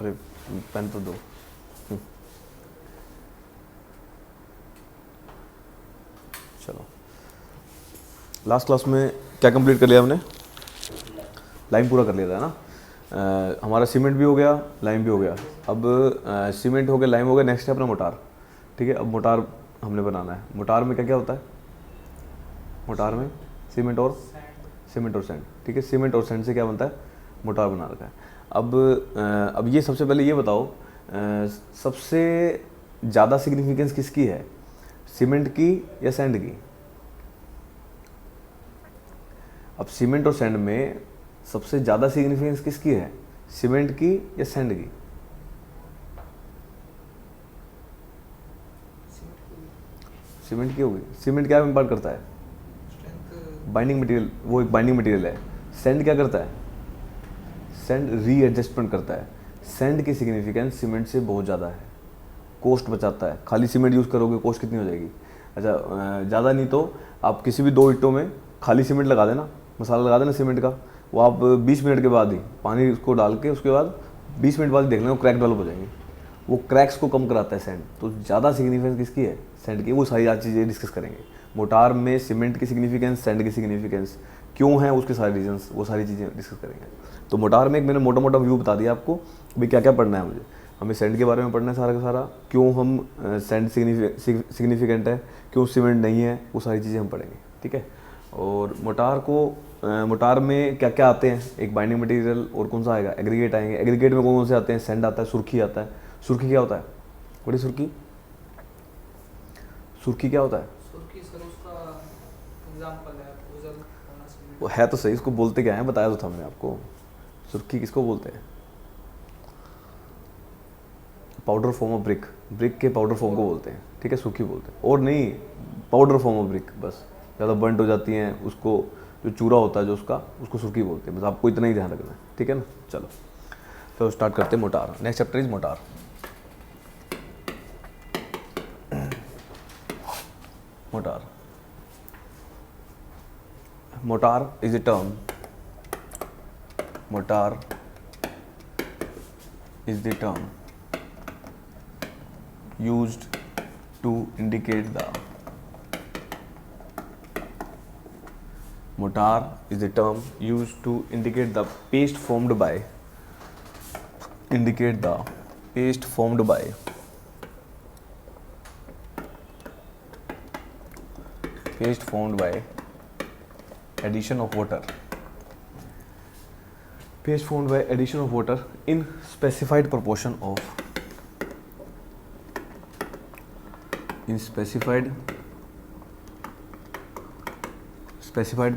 अरे पेन तो दो। चलो, लास्ट क्लास में क्या कंप्लीट कर लिया हमने? लाइम पूरा कर लिया था ना। हमारा सीमेंट भी हो गया, लाइम भी हो गया। अब सीमेंट हो गया, लाइम हो गया, नेक्स्ट है अपना मोटार। ठीक है, अब मोटार हमने बनाना है। मोटार में क्या क्या होता है? मोटार में सीमेंट और सैंड। ठीक है, सीमेंट और सैंड से क्या बनता है? मोटार बना रखा है। अब ये सबसे पहले ये बताओ, सबसे ज़्यादा सिग्निफिकेंस किसकी है, सीमेंट की या सैंड की? अब सीमेंट और सैंड में सबसे ज़्यादा सिग्निफिकेंस किसकी है, सीमेंट की या सैंड की? सीमेंट की होगी। सीमेंट क्या इम्पार्ट करता है? बाइंडिंग मटेरियल, वो एक बाइंडिंग मटेरियल है। सैंड क्या करता है? सैंड रीएडजस्टमेंट करता है। सैंड की सिग्निफिकेंस सीमेंट से बहुत ज़्यादा है, कॉस्ट बचाता है। खाली सीमेंट यूज़ करोगे कॉस्ट कितनी हो जाएगी? अच्छा, ज़्यादा नहीं तो आप किसी भी 2 ईंटों में खाली सीमेंट लगा देना, मसाला लगा देना सीमेंट का, वो आप 20 मिनट के बाद ही पानी उसको डाल के उसके बाद 20 मिनट बाद देख लेना वो क्रैक डेवलप हो जाएंगे। वो क्रैक्स को कम कराता है सैंड। तो ज़्यादा सिग्निफिकेंस किसकी है? सैंड की। वो सारी आज चीज़ें डिस्कस करेंगे। मोटार में सीमेंट की सिग्निफिकेंस, सैंड की सिग्निफिकेंस क्यों है, उसके सारे रीजंस, वो सारी चीज़ें डिस्कस करेंगे। तो मोटार में एक मैंने मोटा मोटा व्यू बता दिया आपको, भाई क्या क्या पढ़ना है मुझे। हमें सैंड के बारे में पढ़ना है सारा का सारा, क्यों हम सैंड सिग्निफिकेंट है, क्यों सीमेंट नहीं है, वो सारी चीज़ें हम पढ़ेंगे। ठीक है, और मोटार में क्या क्या आते हैं, एक बाइंडिंग मटेरियल और कौन सा आएगा, एग्रीगेट आएंगे। एग्रीगेट में कौन कौन से आते हैं? सैंड आता है, सुर्खी आता है। सुर्खी क्या होता है? बड़ी सुर्खी, सुर्खी क्या होता है? सुर्खी सर उसका एग्जांपल है, उजल होना सीमेंट। वो है तो सही, इसको बोलते क्या है, बताया तो था मैंने आपको। सुर्खी किसको बोलते हैं? Powder form of brick, brick के पाउडर फॉर्म को बोलते हैं। ठीक है, सुर्खी बोलते हैं। और नहीं, पाउडर फॉर्म ऑफ ब्रिक, बस ज़्यादा बंट हो जाती हैं उसको, जो चूरा होता है जो उसको सुर्खी बोलते हैं। बस आपको इतना ही ध्यान रखना है। ठीक है ना, चलो तो स्टार्ट करते हैं। Motor, next chapter is motor. Motor, motor is a term, motor is the term used to indicate the, motar is the term used to indicate the paste formed by, indicate the paste formed by addition of water, paste formed by addition of water in specified proportion of, in specified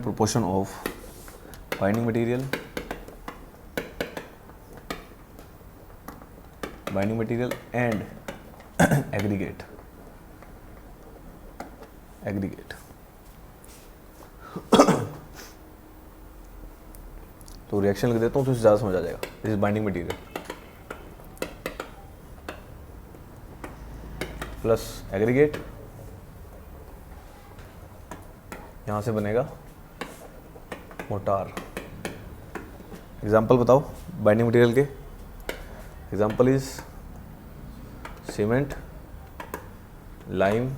proportion of binding material and aggregate तो reaction लिख देता हूँ तो उससे ज़्यादा समझ आ जाएगा। This is binding material plus aggregate, यहाँ से बनेगा मोटार। एग्जाम्पल बताओ बाइंडिंग मटेरियल के। Example is cement, lime,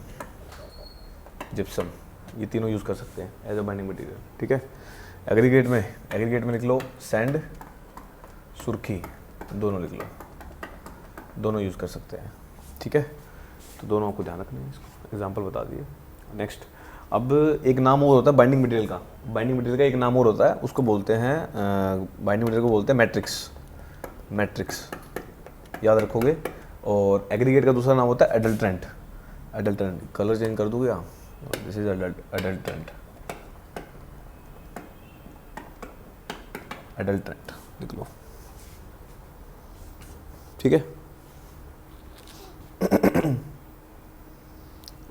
gypsum, ये तीनों यूज़ कर सकते हैं एज अ बाइंडिंग मटेरियल। ठीक है, एग्रीगेट में लिख लो सैंड, सुर्खी, दोनों लिख लो, दोनों यूज़ कर सकते हैं। ठीक है, तो दोनों आपको ध्यान रखना है, इसको एग्जांपल बता दिए। नेक्स्ट, अब एक नाम और होता है बाइंडिंग मटेरियल का। बाइंडिंग मटेरियल का एक नाम और होता है, उसको बोलते हैं बाइंडिंग मटेरियल को बोलते हैं मैट्रिक्स, याद रखोगे। और एग्रीगेट का दूसरा नाम होता है एडल्ट्रेंट। कलर चेंज कर दूँ क्या? दिस इज एडल्ट्रेंट लिख लो। ठीक है,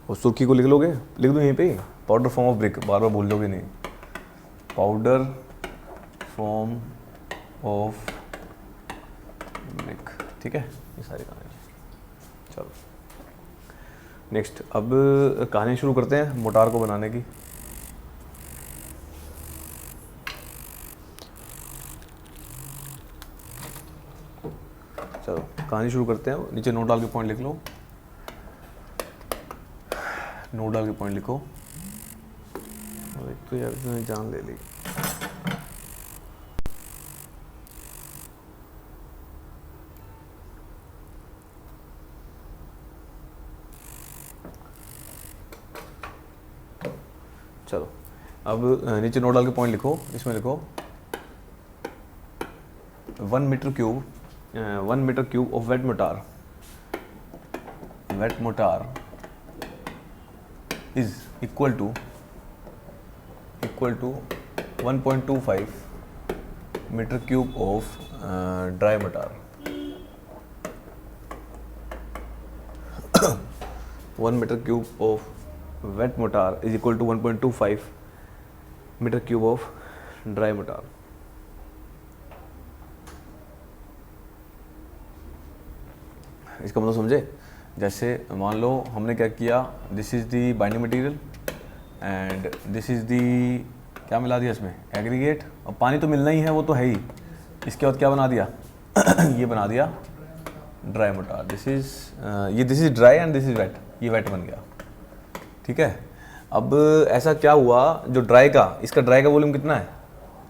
और सुर्खी को लिख लोगे, लिख दो यहीं पे, पाउडर फॉर्म ऑफ ब्रिक, बार बार भूल जाओगे नहीं, पाउडर फॉर्म ऑफ ब्रिक। ठीक है, ये सारी कहानी। चलो नेक्स्ट, अब कहानी शुरू करते हैं मोटार को बनाने की। चलो कहानी शुरू करते हैं। नीचे नोट डाल के पॉइंट लिख लो, नोट डाल के पॉइंट लिखो। और एक तो यार इसने जान ले ली। चलो अब नीचे नोट डाल के पॉइंट लिखो। इसमें लिखो 1 metre cube of wet mortar is equal to 1.25 metre cube of dry mortar. 1 metre cube of wet mortar is equal to 1.25 metre cube of dry mortar. इसका मतलब समझे? जैसे मान लो हमने क्या किया, this is the binding material and this is the, क्या मिला दिया इसमें, एग्रीगेट। और पानी तो मिलना ही है, वो तो है ही। इसके बाद क्या बना दिया ये बना दिया dry mortar. This is dry and this is wet, ये वेट बन गया। ठीक है। अब ऐसा क्या हुआ, जो ड्राई का, इसका ड्राई का वॉल्यूम कितना है,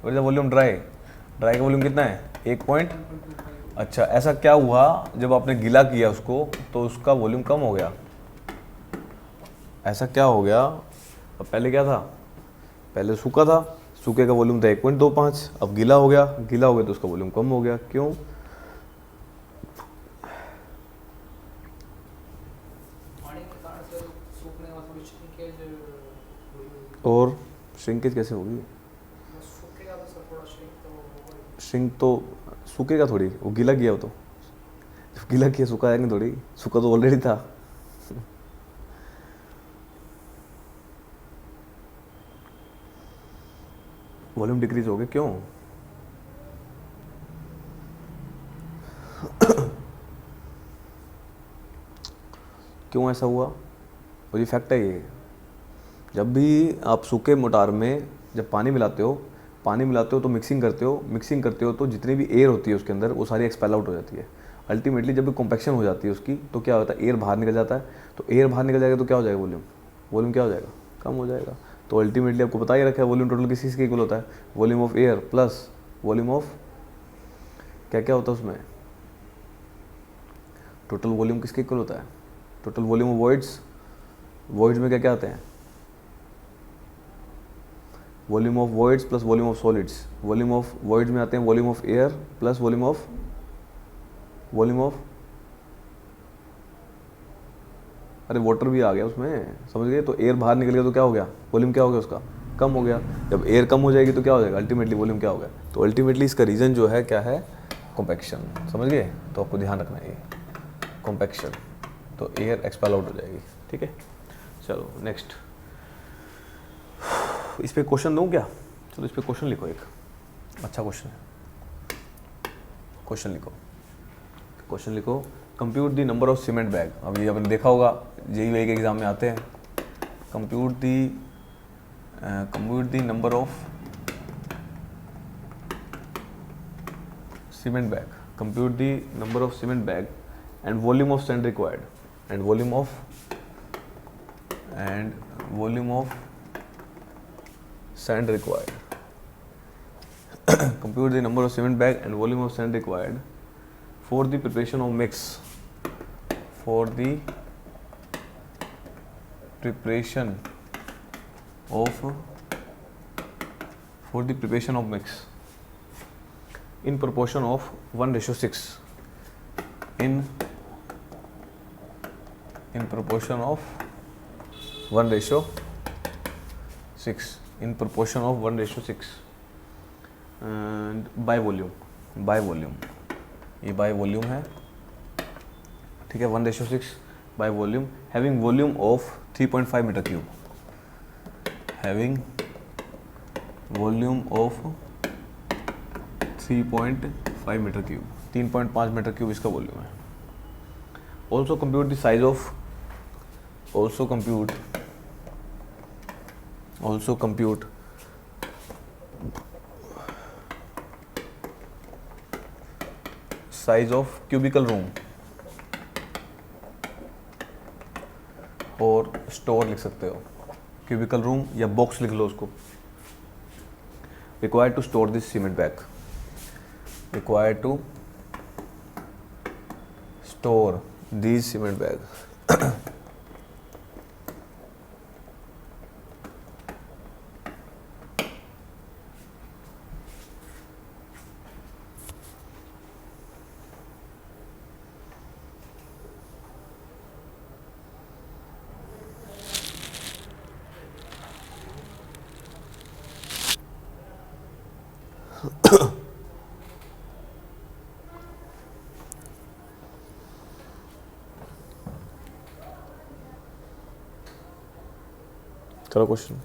वॉल्यूम ड्राई का वॉल्यूम कितना है 1 पॉइंट। अच्छा, ऐसा क्या हुआ जब आपने गीला किया उसको तो उसका वॉल्यूम कम हो गया। ऐसा क्या हो गया, अब पहले क्या था, पहले सूखा था, सूखे का वॉल्यूम था 1.25, अब गीला हो गया तो उसका वॉल्यूम कम हो गया। क्यों? और श्रिंकेज कैसे होगी? श्रिंक तो सूखेगा थोड़ी, वो गीला किया, वो तो गीला किया सूखा है नहीं थोड़ी, सूखा तो ऑलरेडी था। वॉल्यूम डिक्रीज हो गया। क्यों? क्यों ऐसा हुआ? और ये फैक्ट है ये, जब भी आप सूखे मोटार में जब पानी मिलाते हो तो मिक्सिंग करते हो तो जितनी भी एयर होती है उसके अंदर वो सारी एक्सपेल आउट हो जाती है। अल्टीमेटली जब भी कॉम्पैक्शन हो जाती है उसकी तो क्या होता है, एयर बाहर निकल जाता है। तो एयर बाहर निकल जाएगा तो क्या हो जाएगा, वॉल्यूम क्या हो जाएगा, कम हो जाएगा। तो अल्टीमेटली आपको पता ही रखा है वॉल्यूम टोटल किस के इक्वल होता है, volume of air plus volume of क्या होता है उसमें, टोटल वॉल्यूम किसके इक्वल होता है, टोटल वॉल्यूम ऑफ वॉइड्स में क्या आते हैं, volume of voids plus volume of solids. Volume of voids में आते हैं volume of air plus volume of अरे वाटर भी आ गया उसमें, समझ गए। तो एयर बाहर निकल गया तो क्या हो गया, वॉल्यूम क्या हो गया उसका, कम हो गया। जब एयर कम हो जाएगी तो क्या हो जाएगा, अल्टीमेटली वॉल्यूम क्या हो गया। तो अल्टीमेटली इसका रीज़न जो है क्या है, कॉम्पैक्शन। समझ गए? तो आपको ध्यान रखना है ये कॉम्पैक्शन, तो एयर एक्सपेल आउट हो जाएगी। ठीक है, चलो नेक्स्ट। इस पे क्वेश्चन दूं क्या? चलो इस पे क्वेश्चन लिखो, एक अच्छा क्वेश्चन है। क्वेश्चन लिखो, compute the number of cement bag. अब ये आपने देखा होगा, JEE के एग्जाम में आते हैं। Compute the number of cement bag, compute the number of cement bag and volume of sand required and volume of sand required. Compute the number of cement bag and volume of sand required for the preparation of mix. For the preparation of mix in proportion of 1:6. In proportion of 1:6. In proportion of 1:6 and by volume, ये by volume है। ठीक है, 1:6 by volume, having volume of 3.5 metre cube, having volume of 3.5 metre cube, 3.5 metre cube इसका volume है। also compute the size of size of cubical room और store लिख सकते हो, क्यूबिकल रूम या बॉक्स लिख लो उसको। Required to store this cement bag, required to store this cement bag. करो क्वेश्चन।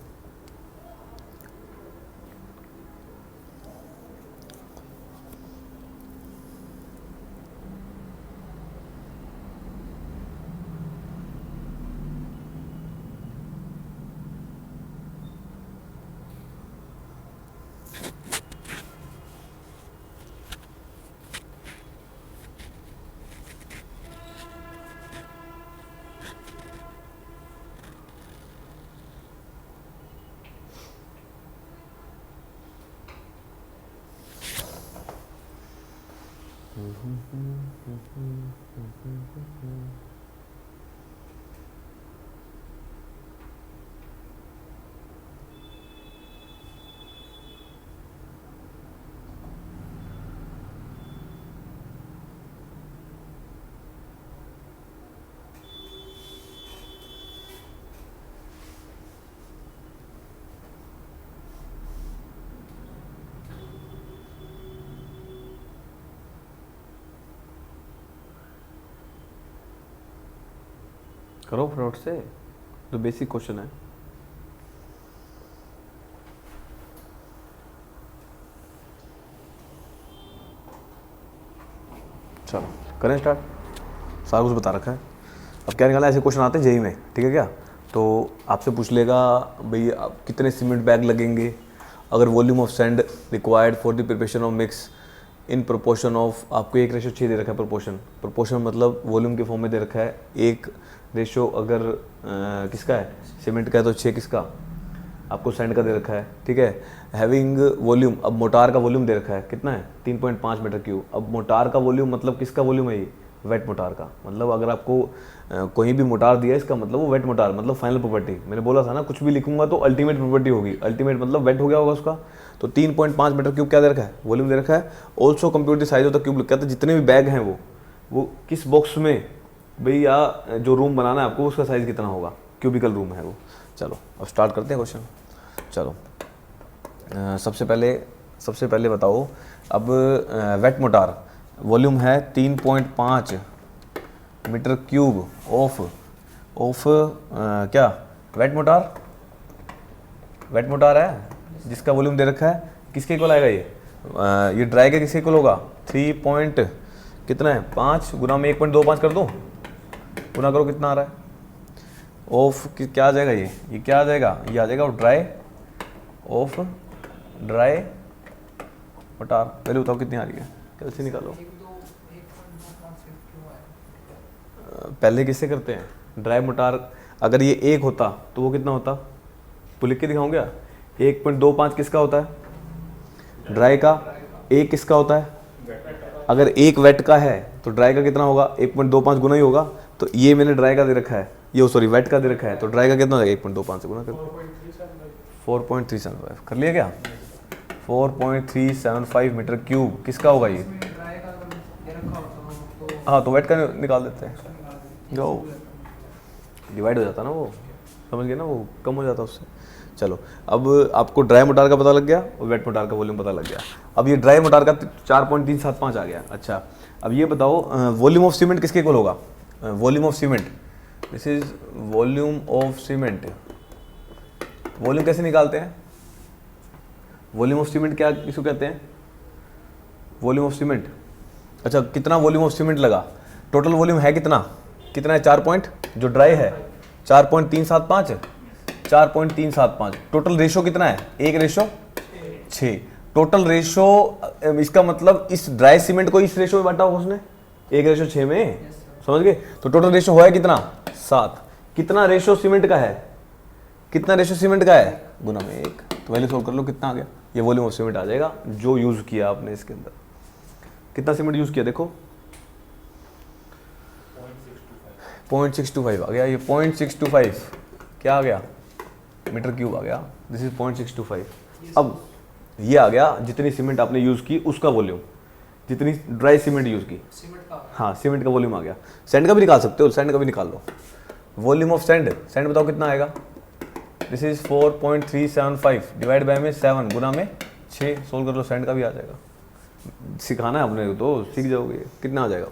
करो फ्रॉड से, जो बेसिक क्वेश्चन है। चलो करें स्टार्ट, सारा कुछ बता रखा है। अब क्या निकालना है, ऐसे क्वेश्चन आते हैं जेई में, ठीक है क्या। तो आपसे पूछ लेगा भाई आप कितने सीमेंट बैग लगेंगे, अगर volume of sand required for the preparation of mix in proportion of, आपको 1:6 दे रखा है। प्रोपोर्शन मतलब वॉल्यूम के फॉर्म में दे रखा है। 1 रेशो अगर किसका है, सीमेंट का है, तो 6 किसका, आपको सैंड का दे रखा है, ठीक है। हैविंग वॉल्यूम, अब मोटार का वॉल्यूम दे रखा है कितना है, 3.5 मीटर क्यूब। अब मोटार का वॉल्यूम मतलब किसका वॉल्यूम है, ये वेट मोटार का। मतलब अगर आपको कोई भी मोटार दिया है, इसका मतलब वो वेट मोटार, मतलब फाइनल प्रॉपर्टी। मैंने बोला था ना, कुछ भी लिखूंगा तो अल्टीमेट प्रॉपर्टी होगी। अल्टीमेट मतलब वेट हो गया होगा उसका। तो 3.5 मीटर क्यूब क्या दे रखा है, वॉल्यूम दे रखा है। Also compute the size of the cube, लिखा था जितने भी बैग हैं वो किस बॉक्स में भाई, या जो रूम बनाना है आपको उसका साइज़ कितना होगा, क्यूबिकल रूम है वो। चलो अब स्टार्ट करते हैं क्वेश्चन। चलो सबसे पहले बताओ, अब वेट मोटार वॉल्यूम है 3.5 मीटर क्यूब ऑफ क्या, वेट मोटार है जिसका वॉल्यूम दे रखा है। किसके इक्वल आएगा ये ड्राई का किसके इक्वल होगा, 3 पॉइंट कितना है, 5 गुना में 1.25 कर दो, गुना करो कितना आ रहा है। ऑफ क्या आ जाएगा, ये क्या आ जाएगा, ये आ जाएगा ड्राई मोटार। पहले बताओ कितनी आ रही है, कैसे निकालो। पहले किससे करते हैं, ड्राई मोटार। अगर ये 1 होता तो वो कितना होता, तो लिख के दिखाऊं क्या। 1.25 किसका होता है, ड्राई का। 1 किसका होता है, अगर 1 वेट का है तो ड्राई का कितना होगा, 1.25 गुना ही होगा। तो ये मैंने ड्राई का दे रखा है, ये सॉरी वेट का दे रखा है, तो ड्राई का कितना हो जाएगा, 1.25 से गुना कर 4.375 कर लिया क्या। 4.375 मीटर क्यूब किसका होगा ये। हाँ तो वेट का निकाल देते हैं, जो डिवाइड हो जाता ना वो, समझ गए ना, वो कम हो जाता उससे। चलो अब आपको ड्राई मोटार का पता लग गया और वेट मोटार का वॉल्यूम पता लग गया। अब ये ड्राई मोटार का 4.375 आ गया। अच्छा अब ये बताओ वॉल्यूम ऑफ सीमेंट किसके इक्वल होगा, volume of cement, this is volume of cement. Volume कैसे निकालते हैं, वॉल्यूम ऑफ सीमेंट क्या किसको कहते हैं, वॉल्यूम ऑफ सीमेंट। अच्छा कितना वॉल्यूम ऑफ सीमेंट लगा, टोटल वॉल्यूम है कितना है 4 पॉइंट, जो ड्राई है 4.375, टोटल रेशो कितना है, 1:6। टोटल रेशो, इसका मतलब इस ड्राई सीमेंट को इस रेशो में बांटा होगा उसने 1:6 में, Yes, sir. समझ गए। तो टोटल रेशो हुआ है कितना 7, कितना रेशो सीमेंट का है, कितना रेशो सीमेंट का है गुना में 1। तो वैल्यू सोल्व कर लो कितना आ गया, ये वॉल्यूम ऑफ सीमेंट आ जाएगा जो यूज किया आपने इसके अंदर। कितना सीमेंट यूज किया देखो 0.625 आ गया, ये 0.625 क्या आ गया मीटर क्यूब आ गया, दिस इज 0.625। अब ये आ गया जितनी सीमेंट आपने यूज की उसका वॉल्यूम, जितनी ड्राई सीमेंट यूज की, सीमेंट का हाँ सीमेंट का वॉल्यूम आ गया। सैंड का भी निकाल सकते हो, सैंड का भी निकाल लो। वॉल्यूम ऑफ सैंड, सैंड बताओ कितना आएगा, दिस इज 4.375 डिवाइड बाय में 7 गुना में 6, सोल्व कर लो सैंड का भी आ जाएगा। सिखाना है अपने को तो सीख जाओगे। कितना आ जाएगा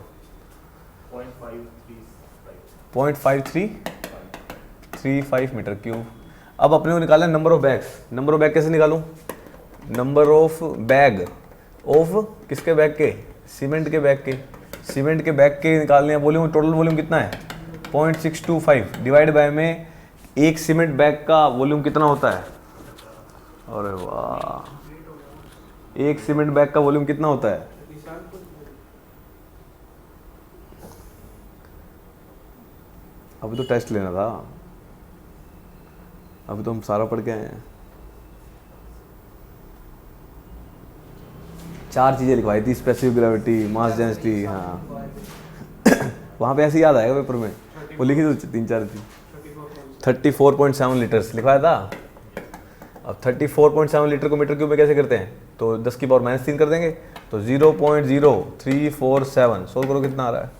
0.5335 मीटर क्यूब। अब अपने को निकालना है number of bags. Number of bag कैसे निकालूं, नंबर ऑफ बैग ऑफ किसके बैग के, सीमेंट के बैग के, सीमेंट के बैग के निकालने हैं। वॉल्यूम, टोटल वॉल्यूम कितना है 0.625 डिवाइड बाय में एक सीमेंट बैग का वॉल्यूम कितना होता है, अरे वाह, एक सीमेंट बैग का वॉल्यूम कितना होता है, अभी तो टेस्ट लेना था, अभी तो हम सारा पढ़ के आए हैं। 4 चीज़ें लिखवाई थी, स्पेसिफिक ग्रेविटी, मास डेंसिटी, हाँ वहाँ पे ऐसे याद आएगा पेपर में, वो लिखी तो 3-4 थी। 34.7 लीटर्स लिखवाया था। अब 34.7 लीटर को मीटर क्यूब में कैसे करते हैं, तो 10 की पावर -3 कर देंगे, तो 0.0347, सोल्व करो कितना आ रहा है,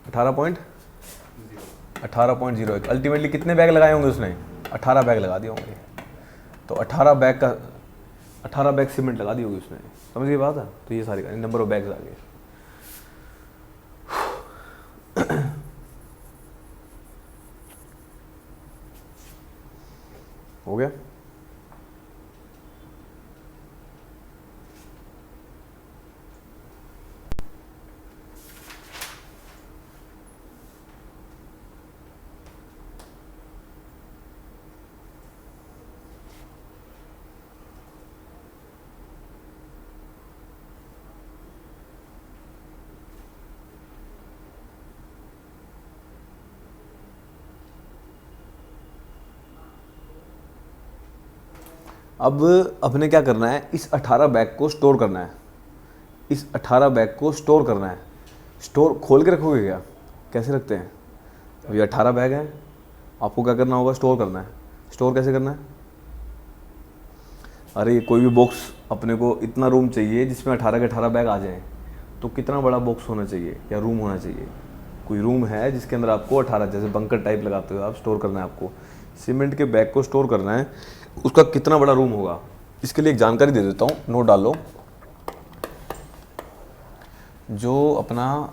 18.01। अल्टीमेटली कितने बैग लगाए होंगे उसने, 18 बैग लगा दिए होंगे। तो 18 बैग सीमेंट लगा दी होगी उसने, समझ गई बात है। तो ये सारी नंबर ऑफ बैग्स आ गए। हो गया। अब अपने क्या करना है, इस 18 बैग को स्टोर करना है, इस 18 बैग को स्टोर करना है। स्टोर खोल के रखोगे क्या, कैसे रखते हैं, अब ये 18 बैग हैं, आपको क्या करना होगा, स्टोर करना है। स्टोर कैसे करना है, अरे कोई भी बॉक्स अपने को इतना रूम चाहिए जिसमें 18 के 18 बैग आ जाएं, तो कितना बड़ा बॉक्स होना चाहिए या रूम होना चाहिए। कोई रूम है जिसके अंदर आपको 18, जैसे बंकर टाइप लगाते हो आप, स्टोर करना है आपको, सीमेंट के बैग को स्टोर करना है, उसका कितना बड़ा रूम होगा। इसके लिए एक जानकारी दे देता हूँ, नोट डाल लो। जो अपना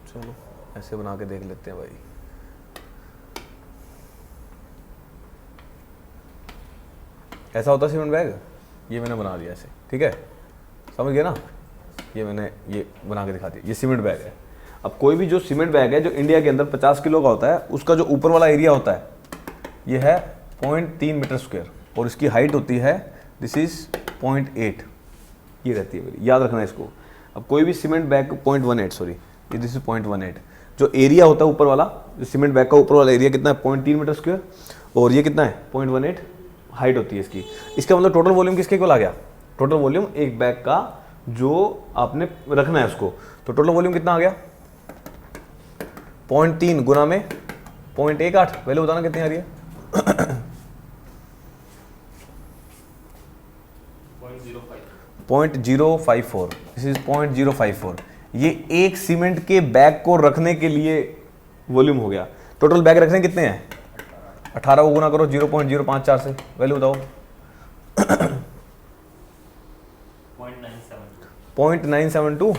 चलो ऐसे बना के देख लेते हैं भाई। ऐसा होता है सीमेंट बैग, ये मैंने बना दिया ऐसे, ठीक है, समझ गए ना। ये मैंने ये बना के दिखा दिया, ये सीमेंट बैग है। अब कोई भी जो सीमेंट बैग है जो इंडिया के अंदर 50 किलो का होता है, उसका जो ऊपर वाला एरिया होता है ये है 0.3 मीटर स्क्वायर, और इसकी हाइट होती है, दिस इज 0.8, ये रहती है मेरी, याद रखना इसको। अब कोई भी सीमेंट बैग 0.18, सॉरी ये दिस इज 0.18, जो एरिया होता है ऊपर वाला, जो सीमेंट बैग का ऊपर वाला एरिया कितना है 0.3 मीटर स्क्वायर, और ये कितना है 0.18 हाइट होती है इसकी। इसका मतलब टोटल वॉल्यूम किसके को आ गया, टोटल वॉल्यूम एक बैग का जो आपने रखना है उसको, तो टोटल वॉल्यूम कितना आ गया 0.3 गुना में 0.18, वैल्यू बताना कितनी आ रही है 0.054, दिस इज 0.054। ये एक सीमेंट के बैग को रखने के लिए वॉल्यूम हो गया। टोटल बैग रखने कितने हैं 18 को गुना करो 0.054 से, वैल्यू बताओ 0.972,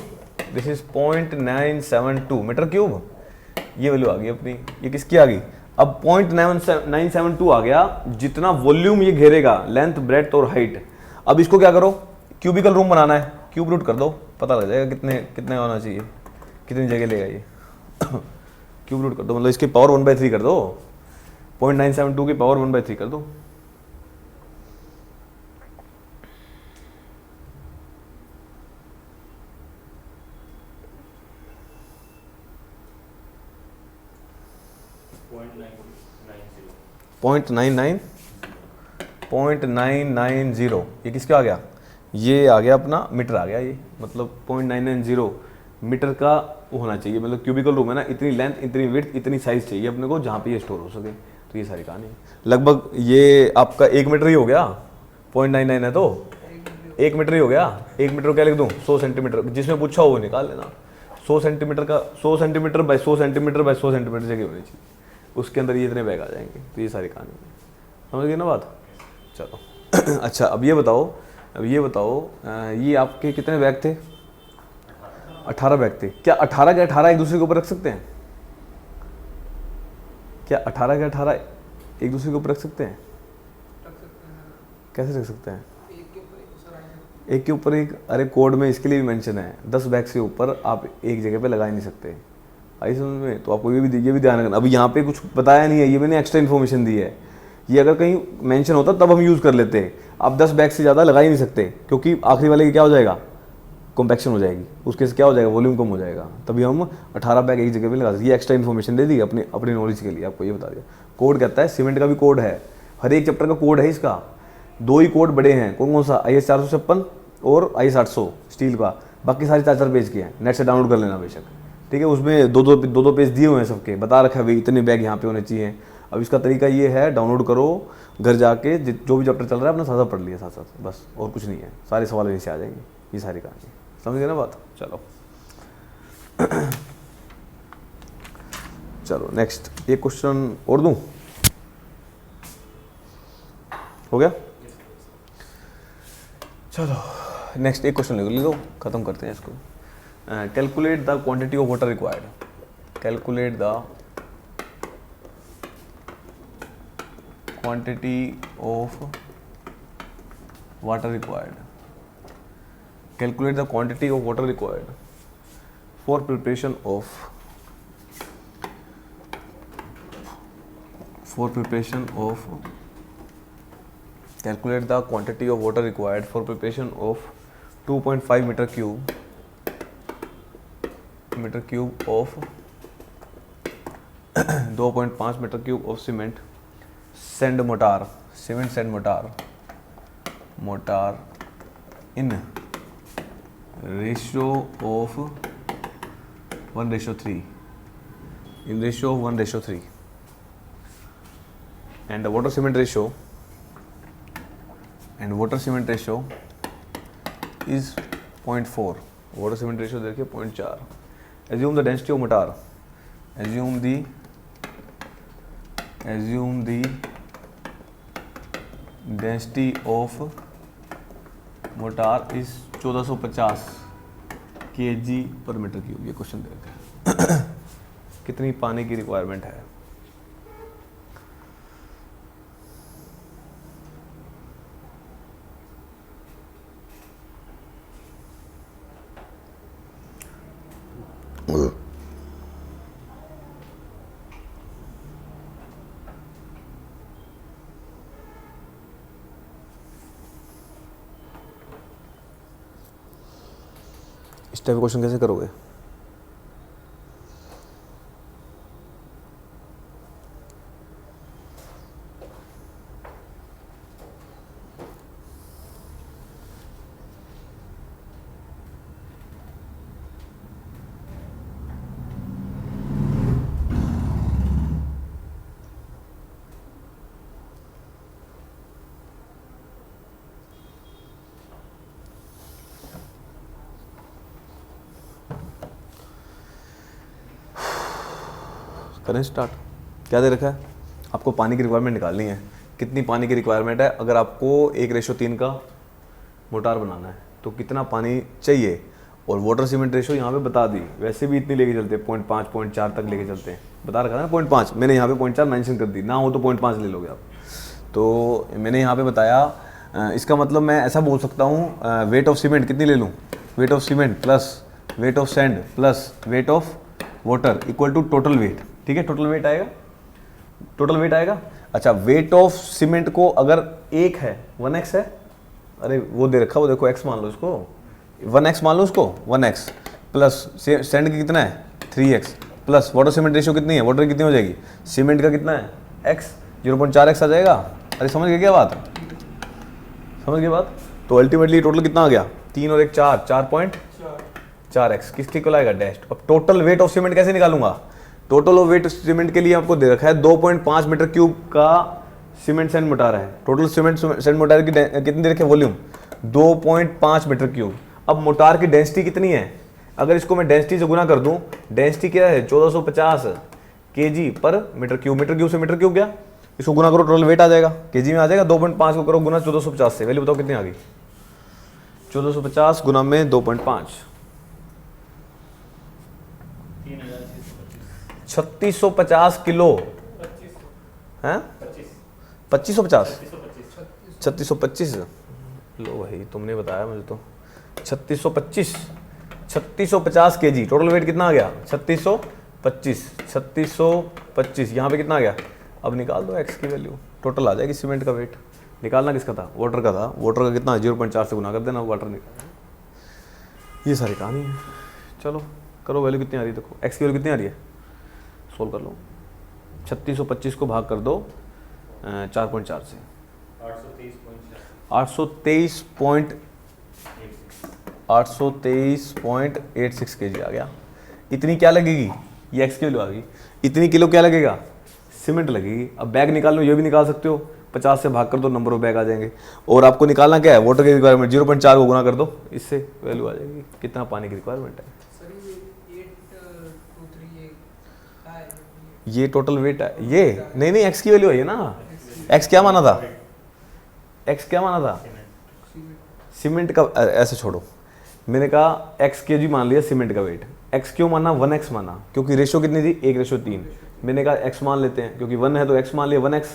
दिस इज 0.972 मीटर क्यूब, ये वैल्यू आ गई अपनी। ये किसकी आ गई, अब 0.972 आ गया, जितना वॉल्यूम ये घेरेगा, लेंथ ब्रेड्थ और हाइट। अब इसको क्या करो, क्यूबिकल रूम बनाना है, क्यूब रूट कर दो, पता लग जाएगा कितने कितने होना चाहिए, कितनी जगह लेगा ये। क्यूब रूट कर दो, मतलब इसकी पावर 1/3 कर दो, 0.972 की पावर 1/3 कर दो। पॉइंट नाइन नाइन जीरो, ये किसका आ गया, ये आ गया अपना मीटर आ गया ये, मतलब 0.990 मीटर का वो होना चाहिए, मतलब क्यूबिकल रूम है ना, इतनी लेंथ, इतनी विड्थ, इतनी साइज चाहिए अपने को जहाँ पे ये स्टोर हो सके। तो ये सारी कहानी है। लगभग ये आपका 1 मीटर ही हो गया, 0.99 है तो 1 मीटर ही हो गया। 1 मीटर क्या लिख दूँ, 100 सेंटीमीटर, जिसमें पूछा हो वो निकाल लेना। 100 सेंटीमीटर का 100 centimetre bye 100 centimetre bye 100 centimetre जगह होनी चाहिए, उसके अंदर ये इतने बैग आ जाएंगे। तो ये सारी कहानी है, समझ गए ना बात। चलो अच्छा अब ये बताओ, ये आपके कितने बैग थे, 18 बैग थे। क्या 18 के 18 एक दूसरे के ऊपर रख सकते हैं, क्या 18 के 18 एक दूसरे के ऊपर रख सकते हैं, रख सकते हैं। कैसे रख सकते हैं, एक के ऊपर एक सर आएगा। एक के ऊपर एक, अरे कोड में इसके लिए भी मेंशन है 10 बैग से ऊपर आप एक जगह पे लगा ही नहीं सकते। आई समझ में, तो आपको ये भी ध्यान रखना। अभी यहाँ पे कुछ बताया नहीं है, ये मैंने एक्स्ट्रा इन्फॉर्मेशन दी है, ये अगर कहीं मेंशन होता तब हम यूज़ कर लेते। आप 10 बैग से ज़्यादा लगा ही नहीं सकते, क्योंकि आखिरी वाले की क्या हो जाएगा, कॉम्पैक्शन हो जाएगी, उसके से क्या हो जाएगा, वॉल्यूम कम हो जाएगा। तभी हम 18 बैग एक जगह पे लगा सकते। ये एक्स्ट्रा इन्फॉर्मेशन दे दी अपनी नॉलेज के लिए, आपको ये बता दिया। कोड कहता है, सीमेंट का भी कोड है, हर एक चैप्टर का कोड है इसका। 2 ही कोड बड़े हैं, कौन कौन सा, IS 456 और IS 800 स्टील का, बाकी सारे 4-4 पेज के हैं, नेट से डाउनलोड कर लेना बेशक, ठीक है। उसमें दो पेज दिए हुए हैं सबके, बता रखा है भाई इतने बैग यहाँ पे होने चाहिए। अब इसका तरीका ये है, डाउनलोड करो, घर जाके जो भी चैप्टर चल रहा है अपना साथ पढ़ लिया साथ, बस और कुछ नहीं है, सारे सवाल यहीं से आ जाएंगे। ये सारी कहानी समझ गए ना बात। चलो नेक्स्ट एक क्वेश्चन और दूं, हो गया। चलो नेक्स्ट एक क्वेश्चन लिख लो, खत्म करते हैं इसको। Calculate the quantity of water required, calculate the quantity of water required, calculate the quantity of water required for preparation of calculate the quantity of water required for preparation of 2.5 meter cube of 2.5 meter cube of cement sand mortar in ratio of 1:3, and the water cement ratio is 0.4, water cement ratio देखिए 0.4। assume the density of mortar, assume the density of mortar is 1450 kg per metre cube. ये question देखते हैं कितनी पानी की requirement है। इस type question कैसे करोगे? करें स्टार्ट। क्या दे रखा है आपको? पानी की रिक्वायरमेंट निकालनी है। कितनी पानी की रिक्वायरमेंट है? अगर आपको 1:3 का मोटार बनाना है तो कितना पानी चाहिए, और वाटर सीमेंट रेशो यहाँ पे बता दी। वैसे भी इतनी लेके चलते हैं, 0.5 0.4 तक लेके चलते हैं, बता रखा था ना 0.5। मैंने यहाँ पे 0.4 मेंशन कर दी, ना हो तो 0.5 ले लोगे आप। तो मैंने यहाँ पे बताया इसका मतलब मैं ऐसा बोल सकता हूँ वेट ऑफ सीमेंट कितनी ले लूँ, weight of cement plus weight of sand plus weight of water equal to total weight. ठीक है, टोटल वेट आएगा, टोटल वेट आएगा। अच्छा, वेट ऑफ सीमेंट को अगर 1 है 1x है, अरे वो दे रखा, वो देखो x मान लो इसको, 1x मान लो उसको, 1x प्लस सैंड की कितना है 3x plus water cement ratio कितनी है, वाटर कितनी हो जाएगी, सीमेंट का कितना है x, 0.4x आ जाएगा। अरे समझ गए क्या बात, समझ गए बात। तो अल्टीमेटली टोटल कितना आ गया, 3 और 1 4, 4.4x किसके को लाएगा डैश। अब टोटल वेट ऑफ सीमेंट कैसे निकालूंगा, टोटल ऑफ वेट सीमेंट के लिए आपको दे रखा है 2.5 मीटर क्यूब का सीमेंट सैंड मोटार है। टोटल सीमेंट सैंड मोटार की कितनी दे रखी है, वॉल्यूम 2.5 मीटर क्यूब। अब मोटार की डेंसिटी कितनी है, अगर इसको मैं डेंसिटी से गुना कर दूं, डेंसिटी क्या है 1450 kg पर मीटर क्यूब, मीटर क्यूब से मीटर क्यूब गया, इसको गुना करो टोटल वेट आ जाएगा, केजी में आ जाएगा। 2.5 को करो गुना 1450 से, वैल्यू बताओ कितनी आ गई, 1450 गुना में 2.5, 3650 किलो हैं, 2550, 3625, लो भाई तुमने बताया मुझे तो, 3650 केजी। टोटल वेट कितना आ गया 3625, यहाँ पे कितना आ गया, अब निकाल दो x की वैल्यू, टोटल आ जाएगी। सीमेंट का वेट निकालना किसका था, वाटर का था, वाटर का कितना 0.4 से गुना कर देना, वाटर निकाल। ये सारी कहानी है, चलो करो, वैल्यू कितनी आ रही है देखो, x की वैल्यू कितनी आ रही है, सोल्व कर लो। 3625 को भाग कर दो 4.4 से, 823.86 kg आ गया। इतनी क्या लगेगी, ये x की वैल्यू आ गई, इतनी किलो क्या लगेगा, सीमेंट लगेगी। अब बैग निकाल लो, ये भी निकाल सकते हो, 50 से भाग कर दो, नंबर ऑफ बैग आ जाएंगे। और आपको निकालना क्या है, वाटर की रिक्वायरमेंट 0.4 को गुना कर दो, इससे वैल्यू आ जाएगी कितना पानी की रिक्वायरमेंट है। ये टोटल वेट है, ये नहीं x की वैल्यू है ये ना, x क्या माना था, x क्या माना था, सीमेंट का, ऐसे छोड़ो, मैंने कहा x kg मान लिया सीमेंट का वेट, x क्यों माना 1x माना, क्योंकि रेशो कितनी थी 1:3, मैंने कहा x मान लेते हैं, क्योंकि 1 है तो x मान लिया 1x।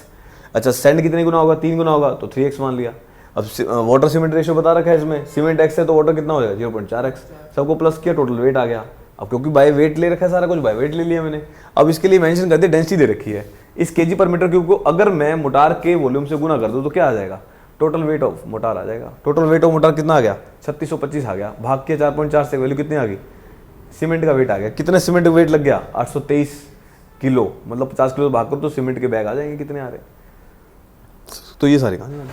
अच्छा, सैंड कितने गुना होगा, 3 गुना होगा, तो 3x मान लिया। अब वाटर सीमेंट रेशो बता रखा है इसमें, सीमेंट x है तो वाटर कितना हो जाएगा 0.4x, सबको प्लस किया, टोटल वेट आ गया। अब क्योंकि बाय वेट ले रखा है, सारा कुछ बाय वेट ले लिया मैंने। अब इसके लिए मेंशन कर दिया डेंसिटी दे रखी है, इस केजी पर मीटर क्यूब को अगर मैं मोटार के वॉल्यूम से गुना कर दूं तो क्या आ जाएगा, टोटल वेट ऑफ मोटार आ जाएगा। टोटल वेट ऑफ मोटार कितना आ गया 3625 आ गया, भाग के 4.4 से वैल्यू कितनी आ गई, सीमेंट का वेट आ गया। कितने सीमेंट का वेट लग गया 823 किलो, मतलब 50 किलो भाग कर तो सीमेंट के बैग आ जाएंगे, कितने आ रहे। तो ये सारी कहानी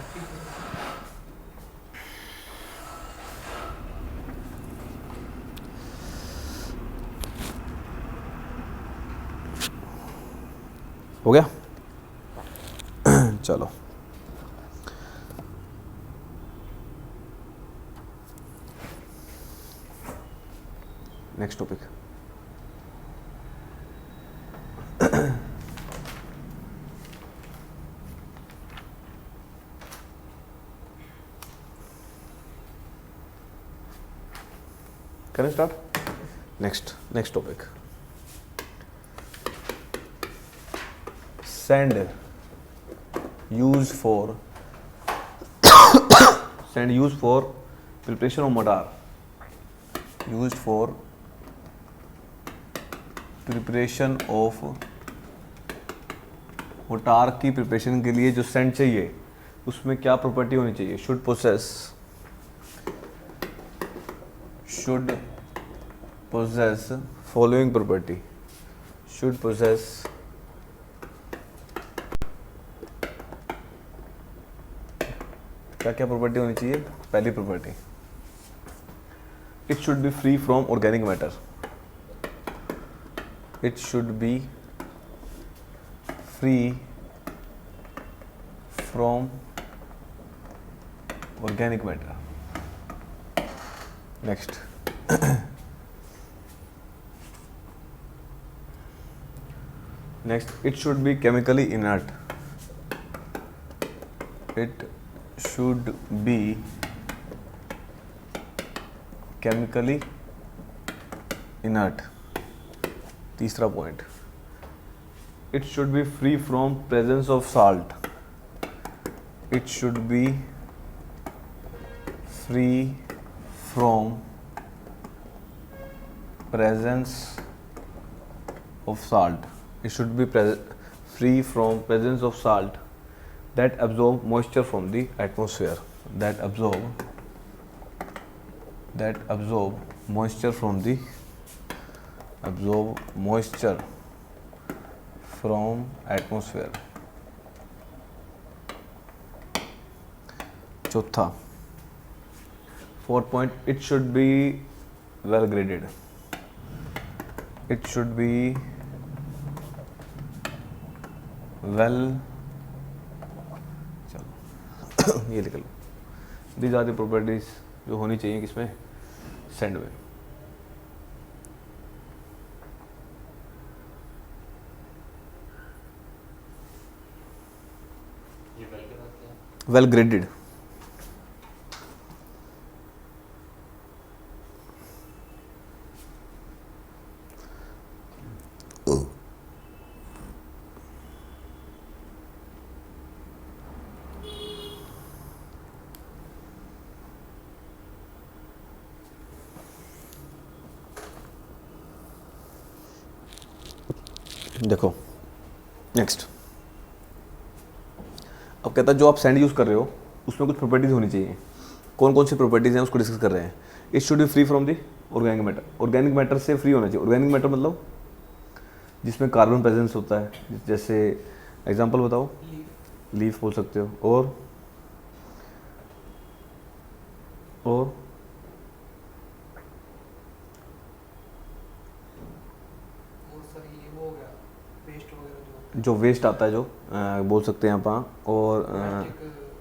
हो गया। चलो नेक्स्ट टॉपिक, करें start. Next topic, sand used for preparation of mortar, used for preparation of motor की प्रिपरेशन के लिए जो सैंड चाहिए उसमें क्या प्रॉपर्टी होनी चाहिए, should possess following property, should possess क्या क्या प्रॉपर्टी होनी चाहिए। पहली property, it should be free from organic matter, it should be free from organic matter. Next, it should be chemically inert, it should be chemically inert। तीसरा point, it should be free from presence of salt, it should be free from presence of salt. It should be free from presence of salt that absorb moisture from the atmosphere. That absorb moisture from the atmosphere. चौथा, 4th point, it should be well graded. It should be well, चलो ये लिख लो, these are the properties जो होनी चाहिए किसमें, sand में. Well graded. देखो नेक्स्ट, अब कहता है जो आप सैंड यूज़ कर रहे हो उसमें कुछ प्रॉपर्टीज़ होनी चाहिए. कौन कौन सी प्रॉपर्टीज़ हैं उसको डिस्कस कर रहे हैं. It should be free from the organic matter. Organic matter से फ्री होना चाहिए. ऑर्गेनिक मैटर मतलब जिसमें कार्बन प्रेजेंस होता है. जैसे एग्जांपल बताओ. लीफ बोल सकते हो. और सर ये वो हो गया वेस्ट वगैरह जो वेस्ट आता है जो बोल सकते हैं आप. और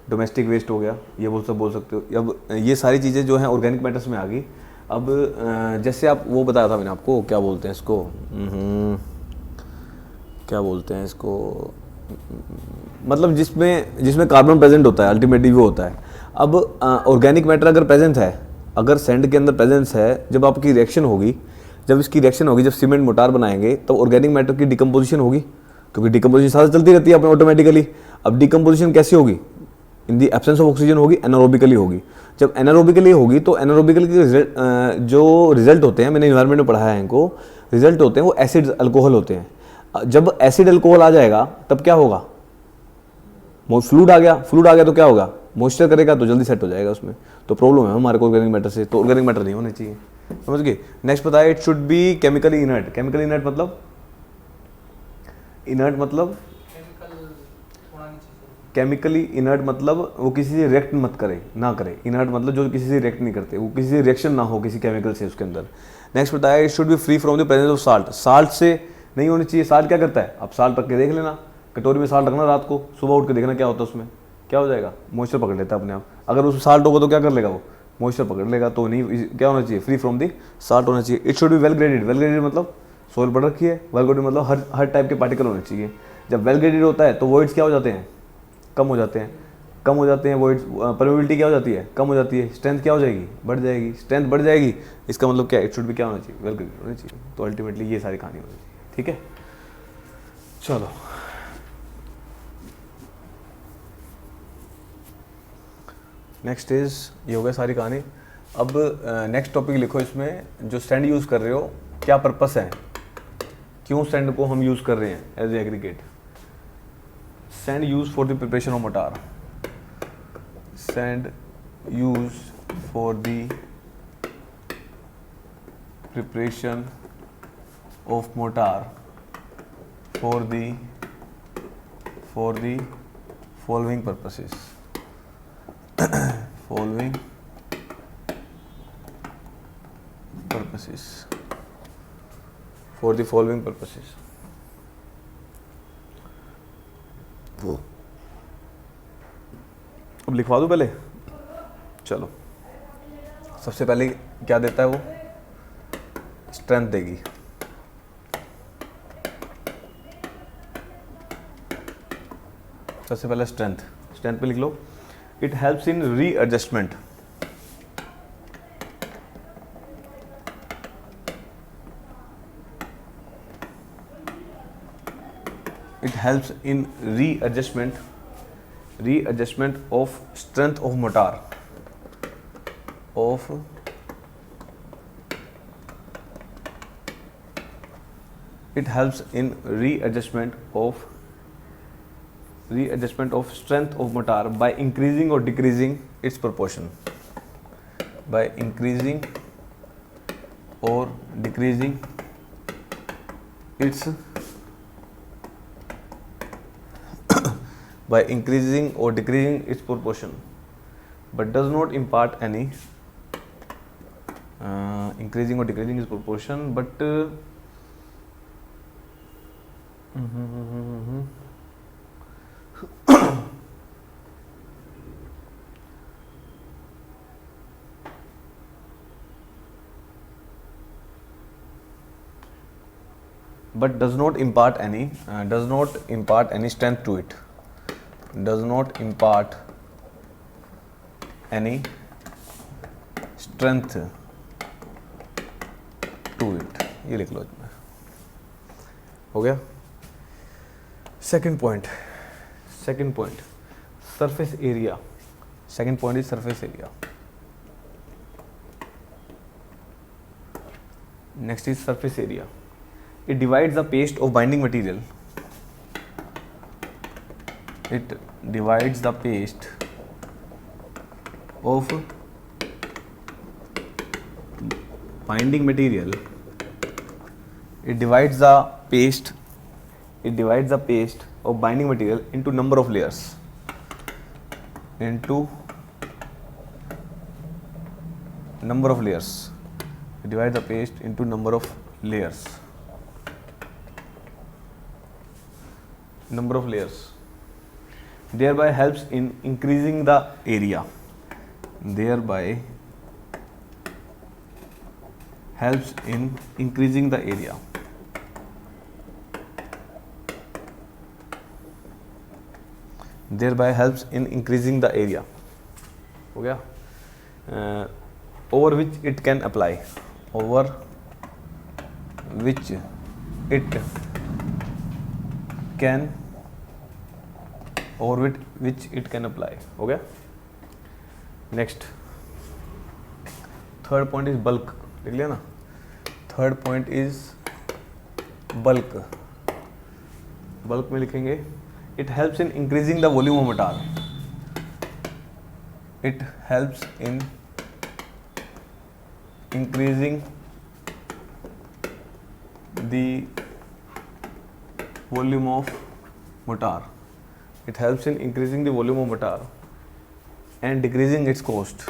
डोमेस्टिक वेस्ट हो गया, ये बोल सकते हो. अब ये सारी चीज़ें जो हैं ऑर्गेनिक मैटर्स में आ गई. अब जैसे आप वो बताया था मैंने आपको, क्या बोलते हैं इसको, क्या बोलते हैं इसको, मतलब जिसमें कार्बन प्रेजेंट होता है, अल्टीमेटली वो होता है. अब ऑर्गेनिक मैटर अगर प्रेजेंट है, अगर सैंड के अंदर प्रेजेंस है, जब आपकी रिएक्शन होगी, जब सीमेंट मोटार बनाएंगे तो ऑर्गेनिक मैटर की डिकम्पोजिशन होगी, क्योंकि डिकम्पोजिशन साथ चलती रहती है अपने ऑटोमेटिकली. अब डिकम्पोजिशन कैसे होगी, इन दी एब्सेंस ऑफ ऑक्सीजन होगी, एनारोबिकली होगी. जब एनारोबिकली होगी तो एनारोबिकली के जो रिजल्ट होते हैं, मैंने इन्वायरमेंट में पढ़ाया है इनको, रिजल्ट होते हैं वो एसिड अल्कोहल होते हैं. जब एसिड अल्कोहल आ जाएगा तब क्या होगा, फ्लूइड आ गया तो क्या होगा, मॉइस्चर करेगा तो जल्दी सेट हो जाएगा उसमें. तो प्रॉब्लम है हमारे को ऑर्गेनिक मैटर से, तो ऑर्गेनिक मैटर नहीं होने चाहिए. समझ गए. नेक्स्ट पता है, it should be chemically inert. Chemically inert मतलब केमिकली इनर्ट मतलब वो किसी से रिएक्ट ना करे. इनर्ट मतलब जो किसी से रिएक्ट नहीं करते, वो किसी से रिएक्शन ना हो किसी केमिकल से उसके अंदर. नेक्स्ट बताया, it should be free from the presence of salt. Salt से नहीं होनी चाहिए. साल्ट क्या करता है, आप साल्ट रख के देख लेना, कटोरी में साल्ट रखना, रात को सुबह उठ के देखना क्या होता है उसमें, क्या हो जाएगा, मॉइस्चर पकड़ लेता है अपने आप. अगर उसमें साल्ट होगा तो क्या कर लेगा, वो मॉइस्चर पकड़ लेगा. तो नहीं, क्या होना चाहिए, फ्री फ्रॉम दी साल्ट होना चाहिए. It should be well graded. Well graded मतलब सोइल पड़ रखी है, वेल ग्रेडेड मतलब हर टाइप के पार्टिकल होने चाहिए. जब वेल ग्रेडेड होता है तो वॉइड्स क्या हो जाते हैं, कम हो जाते हैं. वॉइड्स, परमेबिलिटी क्या हो जाती है, कम हो जाती है. स्ट्रेंथ क्या हो जाएगी, स्ट्रेंथ बढ़ जाएगी. इसका मतलब क्या, इट शुड भी क्या होना चाहिए, वेल ग्रेडेड होना चाहिए. तो अल्टीमेटली ये सारी कहानी होनी चाहिए. ठीक है, चलो नेक्स्ट इज, ये हो गया सारी कहानी. अब नेक्स्ट टॉपिक लिखो. इसमें जो सैंड यूज़ कर रहे हो क्या पर्पस है, क्यों सैंड को हम यूज़ कर रहे हैं as aggregate. Sand use for the preparation of mortar. Sand use for the preparation of mortar for the following purposes. following purposes. For the following purposes. वो अब लिखवा दूं पहले. चलो, सबसे पहले क्या देता है वो, स्ट्रेंथ देगी. सबसे पहले स्ट्रेंथ पे लिख लो. It helps in readjustment. It helps in readjustment of strength of mortar. of it helps in readjustment of strength of mortar by increasing or decreasing its proportion, by increasing or decreasing its by increasing or decreasing its proportion, but does not impart any increasing or decreasing its proportion, but but does not impart any strength to it, does not impart any strength to it, ये लिख लो इसमें, हो गया. Second point, surface area. Second point is surface area. Next is surface area. It divides the paste of binding material. It divides the paste of binding material. It divides the paste of binding material into number of layers. It divides the paste into number of layers. Thereby helps in increasing the area. Thereby helps in increasing the area. Thereby helps in increasing the area. हो गया. Over which it can apply. Over which it can apply. हो गया. Next, third point is bulk. लिख लिया ना. Third point is bulk. Bulk में लिखेंगे. It helps in increasing the volume of mortar. It helps in increasing the volume of mortar. It helps in increasing the volume of mortar and decreasing its cost.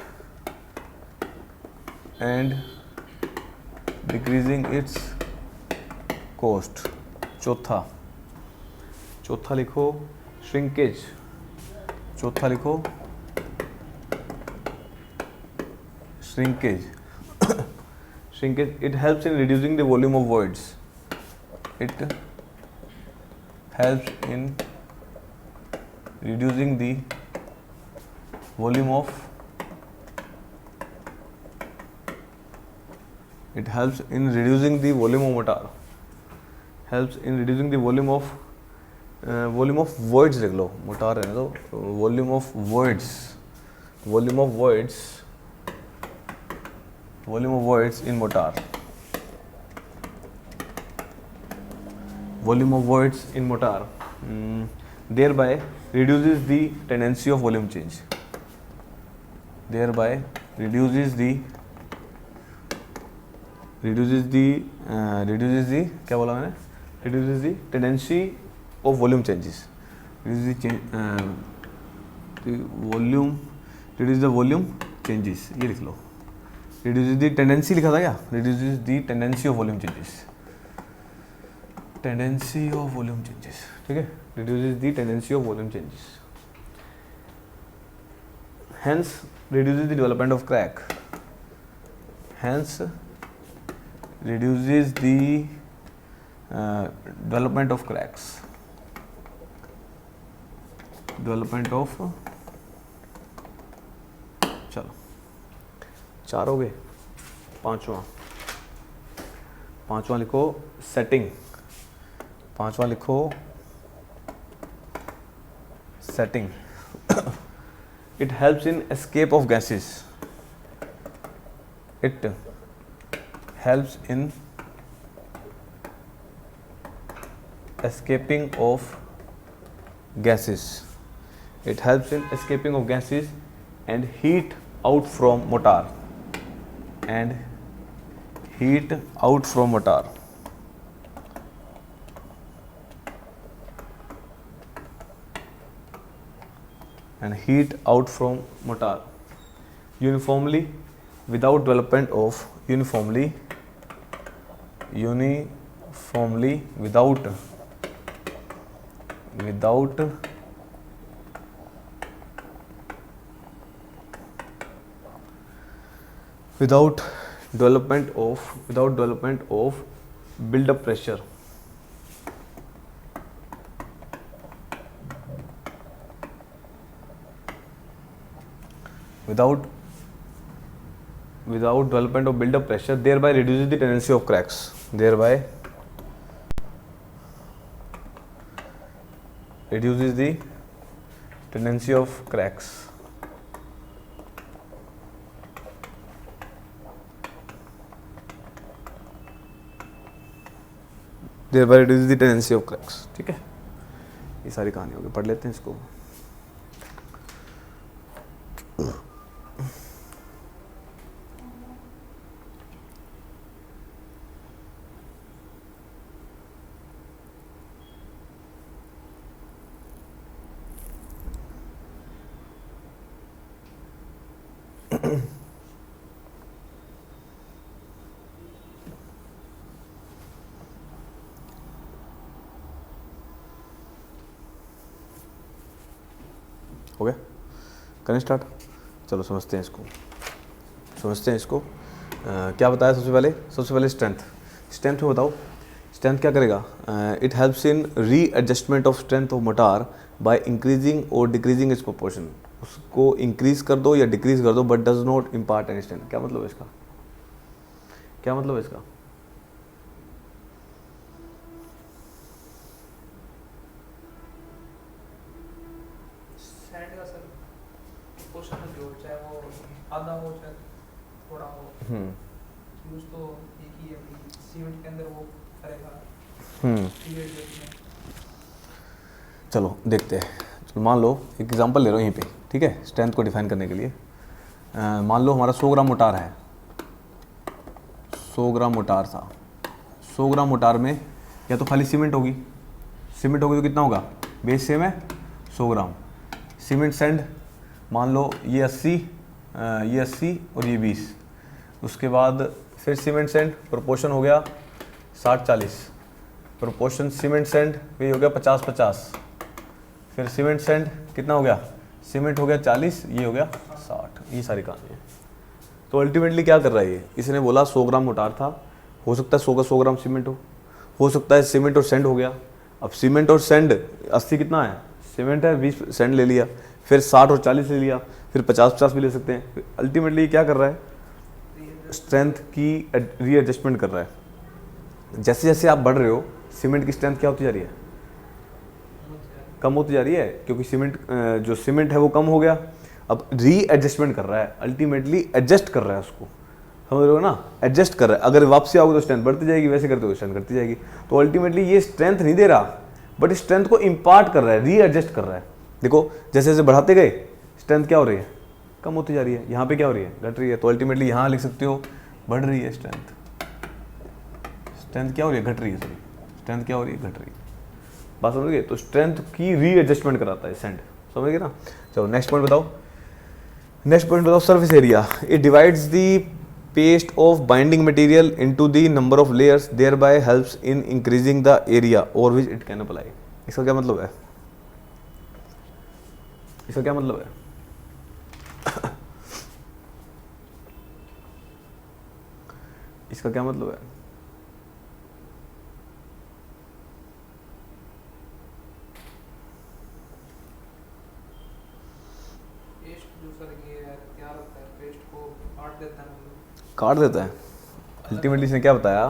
And decreasing its cost. चौथा लिखो shrinkage. Shrinkage. It helps in reducing the volume of voids. It helps in reducing the volume of mortar. Helps in reducing the volume of voids लिख लो. Motor है तो volume of voids in mortar. Thereby reduces the tendency of volume change. Reduces the क्या बोला मैंने? Reduces the tendency of volume changes. Reduces the volume changes. ये लिख लो. Reduces the tendency लिखा था क्या? Reduces the tendency of volume changes. ठीक है? Reduces the tendency of volume changes. Hence reduces the development of crack. Reduces the development of cracks. चलो 4 हो गए. पांचवा लिखो setting. It helps in escape of gases. It helps in escaping of gases. It helps in escaping of gases and heat out from motor. And heat out from motor. And heat out from motor uniformly without development of uniformly without development of build up pressure. Without development of build up pressure, thereby reduces the tendency of cracks. Thereby reduces the tendency of cracks. Thereby reduces the tendency of cracks. ठीक है, ये सारी कहानी होगी, पढ़ लेते हैं इसको. हो गया, करें स्टार्ट. चलो समझते हैं इसको. क्या बताया सबसे पहले स्ट्रेंथ में बताओ. स्ट्रेंथ क्या करेगा? इट हेल्प्स इन री adjustment of strength of motor by increasing और डिक्रीजिंग इट्स प्रोपोर्शन. उसको इंक्रीज कर दो या डिक्रीज कर दो, but does not impart any strength. क्या मतलब है इसका? सैंड का सर पोर्शन जो चाहे वो आधा हो चाहे थोड़ा हो, यूज तो एक ही है. सीमेंट के अंदर वो करेगा. चलो देखते हैं. चलो मान लो एक एग्जांपल ले रहा हूँ यहीं पे, ठीक है, स्ट्रेंथ को डिफाइन करने के लिए. मान लो हमारा 100 ग्राम मोटार है. 100 ग्राम मोटार था. 100 ग्राम मोटार में या तो खाली सीमेंट होगी तो कितना होगा? बेस सेम है 100 ग्राम. सीमेंट सैंड मान लो ये 80 और ये 20. उसके बाद फिर सीमेंट सैंड प्रोपोर्शन हो गया 60-40. प्रोपोर्शन सीमेंट सैंड ये हो गया 50-50. फिर सीमेंट सैंड कितना हो गया? सीमेंट हो गया 40, ये हो गया 60. ये सारी कहानी है. तो अल्टीमेटली क्या कर रहा है ये? इसने बोला 100 ग्राम मोटार था, हो सकता है 100 का 100 ग्राम सीमेंट हो सकता है सीमेंट और सैंड हो गया. अब सीमेंट और सैंड 80 कितना है? सीमेंट है, 20 सैंड ले लिया, फिर 60 और 40 ले लिया, फिर 50-50 भी ले सकते हैं. अल्टीमेटली क्या कर रहा है? स्ट्रेंथ की रीएडजस्टमेंट कर रहा है. जैसे जैसे आप बढ़ रहे हो सीमेंट की स्ट्रेंथ क्या होती जा रही है? कम होती जा रही है, क्योंकि जो सीमेंट है वो कम हो गया. अब रीएडजस्टमेंट कर रहा है, अल्टीमेटली एडजस्ट कर रहा है उसको. समझ रहे हो ना? एडजस्ट कर रहा है. अगर वापसी आओगे तो स्ट्रेंथ बढ़ती जाएगी, वैसे करते हो स्ट्रेंथ घटती जाएगी. तो अल्टीमेटली ये स्ट्रेंथ नहीं दे रहा, बट स्ट्रेंथ को इम्पार्ट कर रहा है, रीएडजस्ट कर रहा है. देखो जैसे जैसे बढ़ाते गए स्ट्रेंथ क्या हो रही है? कम होती जा रही है. यहाँ पे क्या हो रही है? घट रही है. तो अल्टीमेटली यहाँ लिख सकते हो बढ़ रही है स्ट्रेंथ. स्ट्रेंथ क्या हो रही है? घट रही है. सॉरी, स्ट्रेंथ क्या हो रही है? घट रही है. बात समझ गए? तो स्ट्रेंथ की रीएडजस्टमेंट कराता है सैंड. समझ गए ना? चलो नेक्स्ट पॉइंट बताओ. Surface area. It divides the paste of binding material into the number of layers, thereby helps in increasing the area over which it can apply. इसका क्या मतलब है? इसका क्या मतलब है? इसका क्या मतलब है? पेस्ट जो सर ये क्या होता है? पेस्ट को काट देता है, मतलब काट देता है. अल्टीमेटली इसने क्या बताया?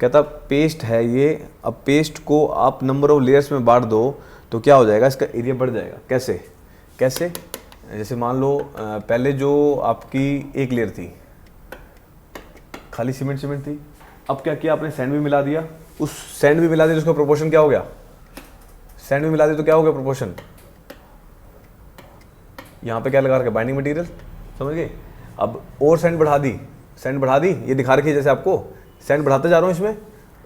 कहता पेस्ट है ये. अब पेस्ट को आप नंबर ऑफ लेयर्स में बांट दो तो क्या हो जाएगा? इसका एरिया बढ़ जाएगा. कैसे? जैसे मान लो पहले जो आपकी एक लेयर थी, खाली सीमेंट सीमेंट थी। अब क्या किया आपने, सैंड भी मिला दिया, उस सैंड भी मिला दिया तो उसका प्रोपोर्शन क्या हो गया, सैंड भी मिला दिया तो क्या हो गया प्रोपोर्शन, यहाँ पे क्या लगा रखा, बाइंडिंग मटेरियल, समझ गए। अब और सैंड बढ़ा दी, सैंड बढ़ा दी, ये दिखा रखी है जैसे आपको, सैंड बढ़ाते जा रहा हूँ इसमें,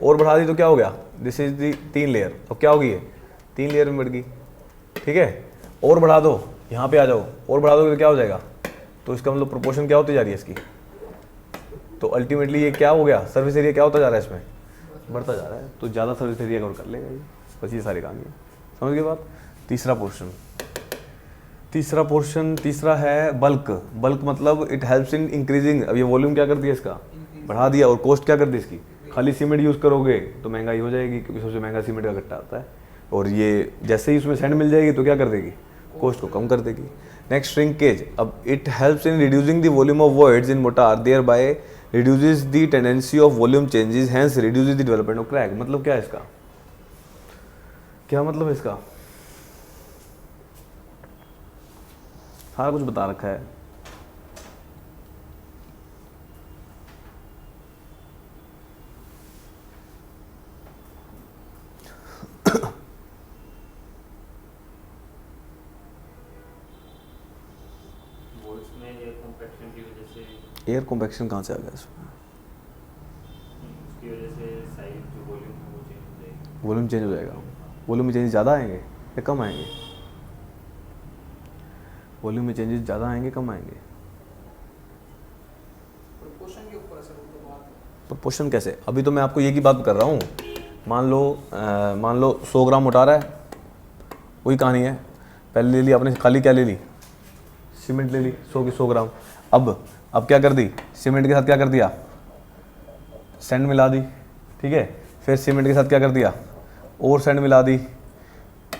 और बढ़ा दी तो क्या हो गया, दिस इज दी 3 लेयर। अब क्या होगी ये 3 लेयर में बढ़ गई, ठीक है। और बढ़ा दो, यहाँ पे आ जाओ, और बढ़ा दो तो क्या हो जाएगा, तो इसका मतलब प्रोपोर्शन क्या होती जा रही है इसकी, तो अल्टीमेटली ये क्या हो गया, सर्विस एरिया क्या होता जा रहा है इसमें, बढ़ता जा रहा है। तो ज़्यादा सर्विस एरिया कवर कर लेगा ये, बस ये सारी कहानी है, समझ गए बात। तीसरा पोर्शन, तीसरा है बल्क। बल्क मतलब इट हेल्प्स इन इंक्रीजिंग, अब ये वॉल्यूम क्या कर दिया इसका, बढ़ा दिया, और कॉस्ट क्या कर दी इसकी, खाली सीमेंट यूज़ करोगे तो महंगाई हो जाएगी, क्योंकि सबसे महंगा सीमेंट का कट्टा आता है, और ये जैसे ही उसमें सैंड मिल जाएगी तो क्या कर देगी, कॉस्ट को कम कर देगी। नेक्स्ट श्रिंकेज, अब it helps in reducing the volume of voids in mortar, thereby reduces the tendency of volume changes, hence reduces the development of crack. मतलब क्या है इसका, क्या मतलब है इसका, सारा कुछ बता रखा है। एयर कॉम्पैक्शन कहाँ से आ गया इसमें, उसकी वजह से साइज जो वॉल्यूम है वो चेंज हो जाएगी, वॉल्यूम चेंज हो जाएगा, वॉल्यूम में चेंजेस ज़्यादा आएंगे या कम आएंगे, वॉल्यूम में चेंजेस ज़्यादा आएंगे कम आएंगे, प्रोपोर्शन के ऊपर असर होता है बात। प्रोपोर्शन कैसे, अभी तो मैं आपको ये की बात कर रहा हूँ, मान लो 100 ग्राम उठा रहा है, वही कहानी है, पहले ले ली आपने खाली क्या ले ली, सीमेंट ले ली 100 की 100 ग्राम, अब क्या कर दी, सीमेंट के साथ क्या कर दिया, सैंड मिला दी, ठीक है, फिर सीमेंट के साथ क्या कर दिया, और सैंड मिला दी,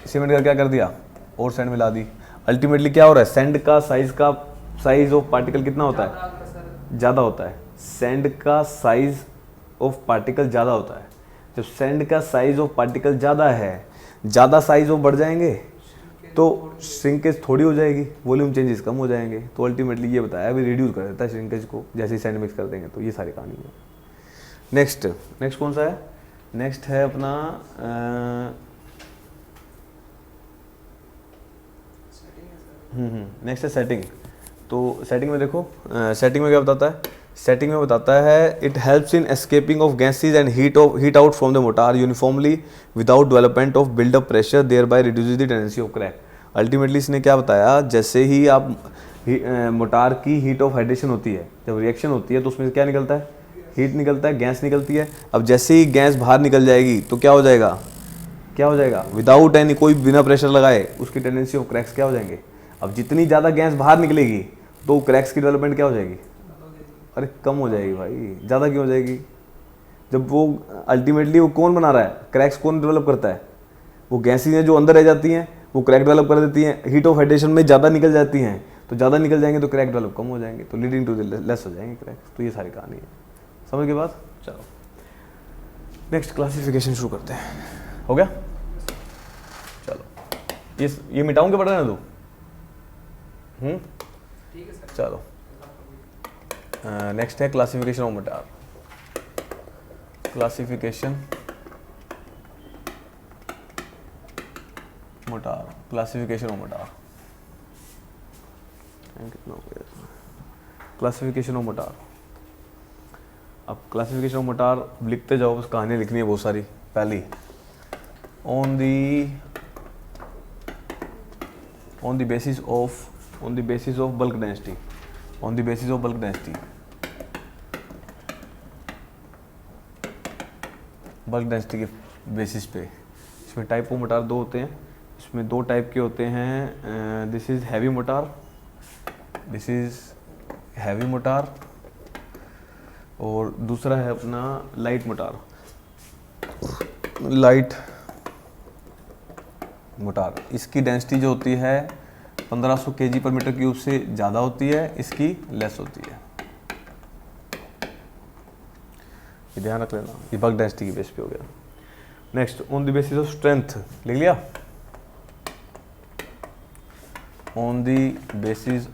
सीमेंट का क्या कर दिया, और सैंड मिला दी। अल्टीमेटली क्या हो रहा है, सैंड का साइज ऑफ पार्टिकल कितना होता है, ज़्यादा होता है, सैंड का साइज ऑफ पार्टिकल ज़्यादा होता है। जब सैंड का साइज ऑफ पार्टिकल ज़्यादा है, ज़्यादा साइज ऑफ बढ़ जाएंगे तो श्रिंकेज थोड़ी हो जाएगी, वॉल्यूम चेंजेस कम हो जाएंगे, तो अल्टीमेटली ये बताया अभी रिड्यूस कर देता है श्रिंकेज को, जैसे ही सैंड मिक्स कर देंगे, तो ये सारी कहानी है। नेक्स्ट कौन सा है, नेक्स्ट है अपना नेक्स्ट है सेटिंग। तो सेटिंग में देखो, सेटिंग में क्या बताता है, सेटिंग में बताता है it helps in escaping of gases and heat out from the mortar uniformly without development of buildup pressure, thereby reduces the tendency of crack. Ultimately इसने क्या बताया, जैसे ही आप मोटार की हीट ऑफ हाइड्रेशन होती है, जब रिएक्शन होती है तो उसमें क्या निकलता है, हीट निकलता है, गैस निकलती है। अब जैसे ही गैस बाहर निकल जाएगी तो क्या हो जाएगा, विदाउट एनी, कोई बिना प्रेशर लगाए, उसकी टेंडेंसी ऑफ क्रैक्स क्या हो जाएंगे। अब जितनी ज़्यादा गैस बाहर निकलेगी तो क्रैक्स की डेवलपमेंट क्या हो जाएगी, अरे कम हो जाएगी भाई, ज़्यादा क्यों हो जाएगी, जब वो अल्टीमेटली वो कौन बना रहा है, क्रैक्स कौन डेवलप करता है, वो गैसें हैं जो अंदर रह जाती हैं, वो क्रैक डेवलप कर देती हैं, हीट ऑफ हाइड्रेशन में ज़्यादा निकल जाती हैं, तो ज़्यादा निकल जाएंगे तो क्रैक डेवलप कम हो जाएंगे, तो लीडिंग टू लेस हो जाएंगे क्रैक्स। तो ये सारी कहानी है, समझ के बाद चलो नेक्स्ट क्लासिफिकेशन शुरू करते हैं। हो गया, चलो ये मिटाऊं के पड़ रहे हैं तू, ठीक है सर। चलो नेक्स्ट है classification of motor. Classification of mortar कितना हो गया, क्लासिफिकेशन ऑफ मोटार। अब क्लासिफिकेशन ऑफ मोटार लिखते जाओ, बस कहानियाँ लिखनी है बहुत सारी। पहली on the basis of bulk density, bulk density के बेसिस पे। इसमें टाइप ऑफ मोटार दो होते हैं, इसमें दो टाइप के होते हैं, दिस इज़ हैवी मोटार, और दूसरा है अपना लाइट मोटार। इसकी डेंसिटी जो होती है 1500 kg पर मीटर क्यूब से ज़्यादा होती है, इसकी लेस होती है, ये ध्यान रख लेना, ये बल्क डेंसिटी की बेस पे हो गया। Next on the basis of strength, लिख लिया, on the basis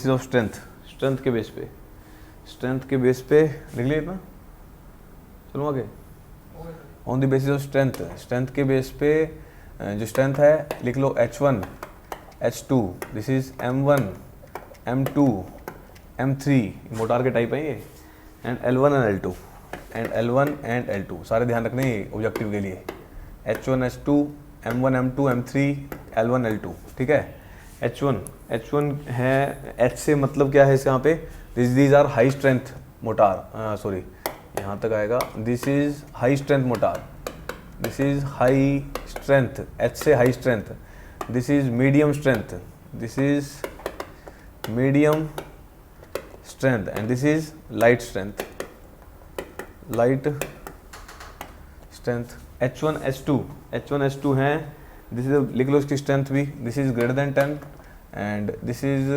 of strength. Strength के बेस पे, स्ट्रेंथ के बेस पे लिख लिया इतना, चलो आगे। हो गया sir. On the basis of strength, strength के बेस पे जो स्ट्रेंथ है लिख लो H1 H2, this is M1 M2 M3, motor के टाइप है ये, and L1 and L2 and L1 and L2 सारे ध्यान रखने ऑब्जेक्टिव के लिए, H1 H2 M1 M2 M3 L1 L2, ठीक है। H1 है, H से मतलब क्या है इस यहाँ पे, these are high strength mortar, sorry यहाँ तक आएगा, this is high strength mortar, this is high strength, H से high strength, this is medium strength, this is medium strength and this is light strength, light strength. H1 H2 हैं, this is लिख लो इसकी strength भी, this is greater than 10 and this is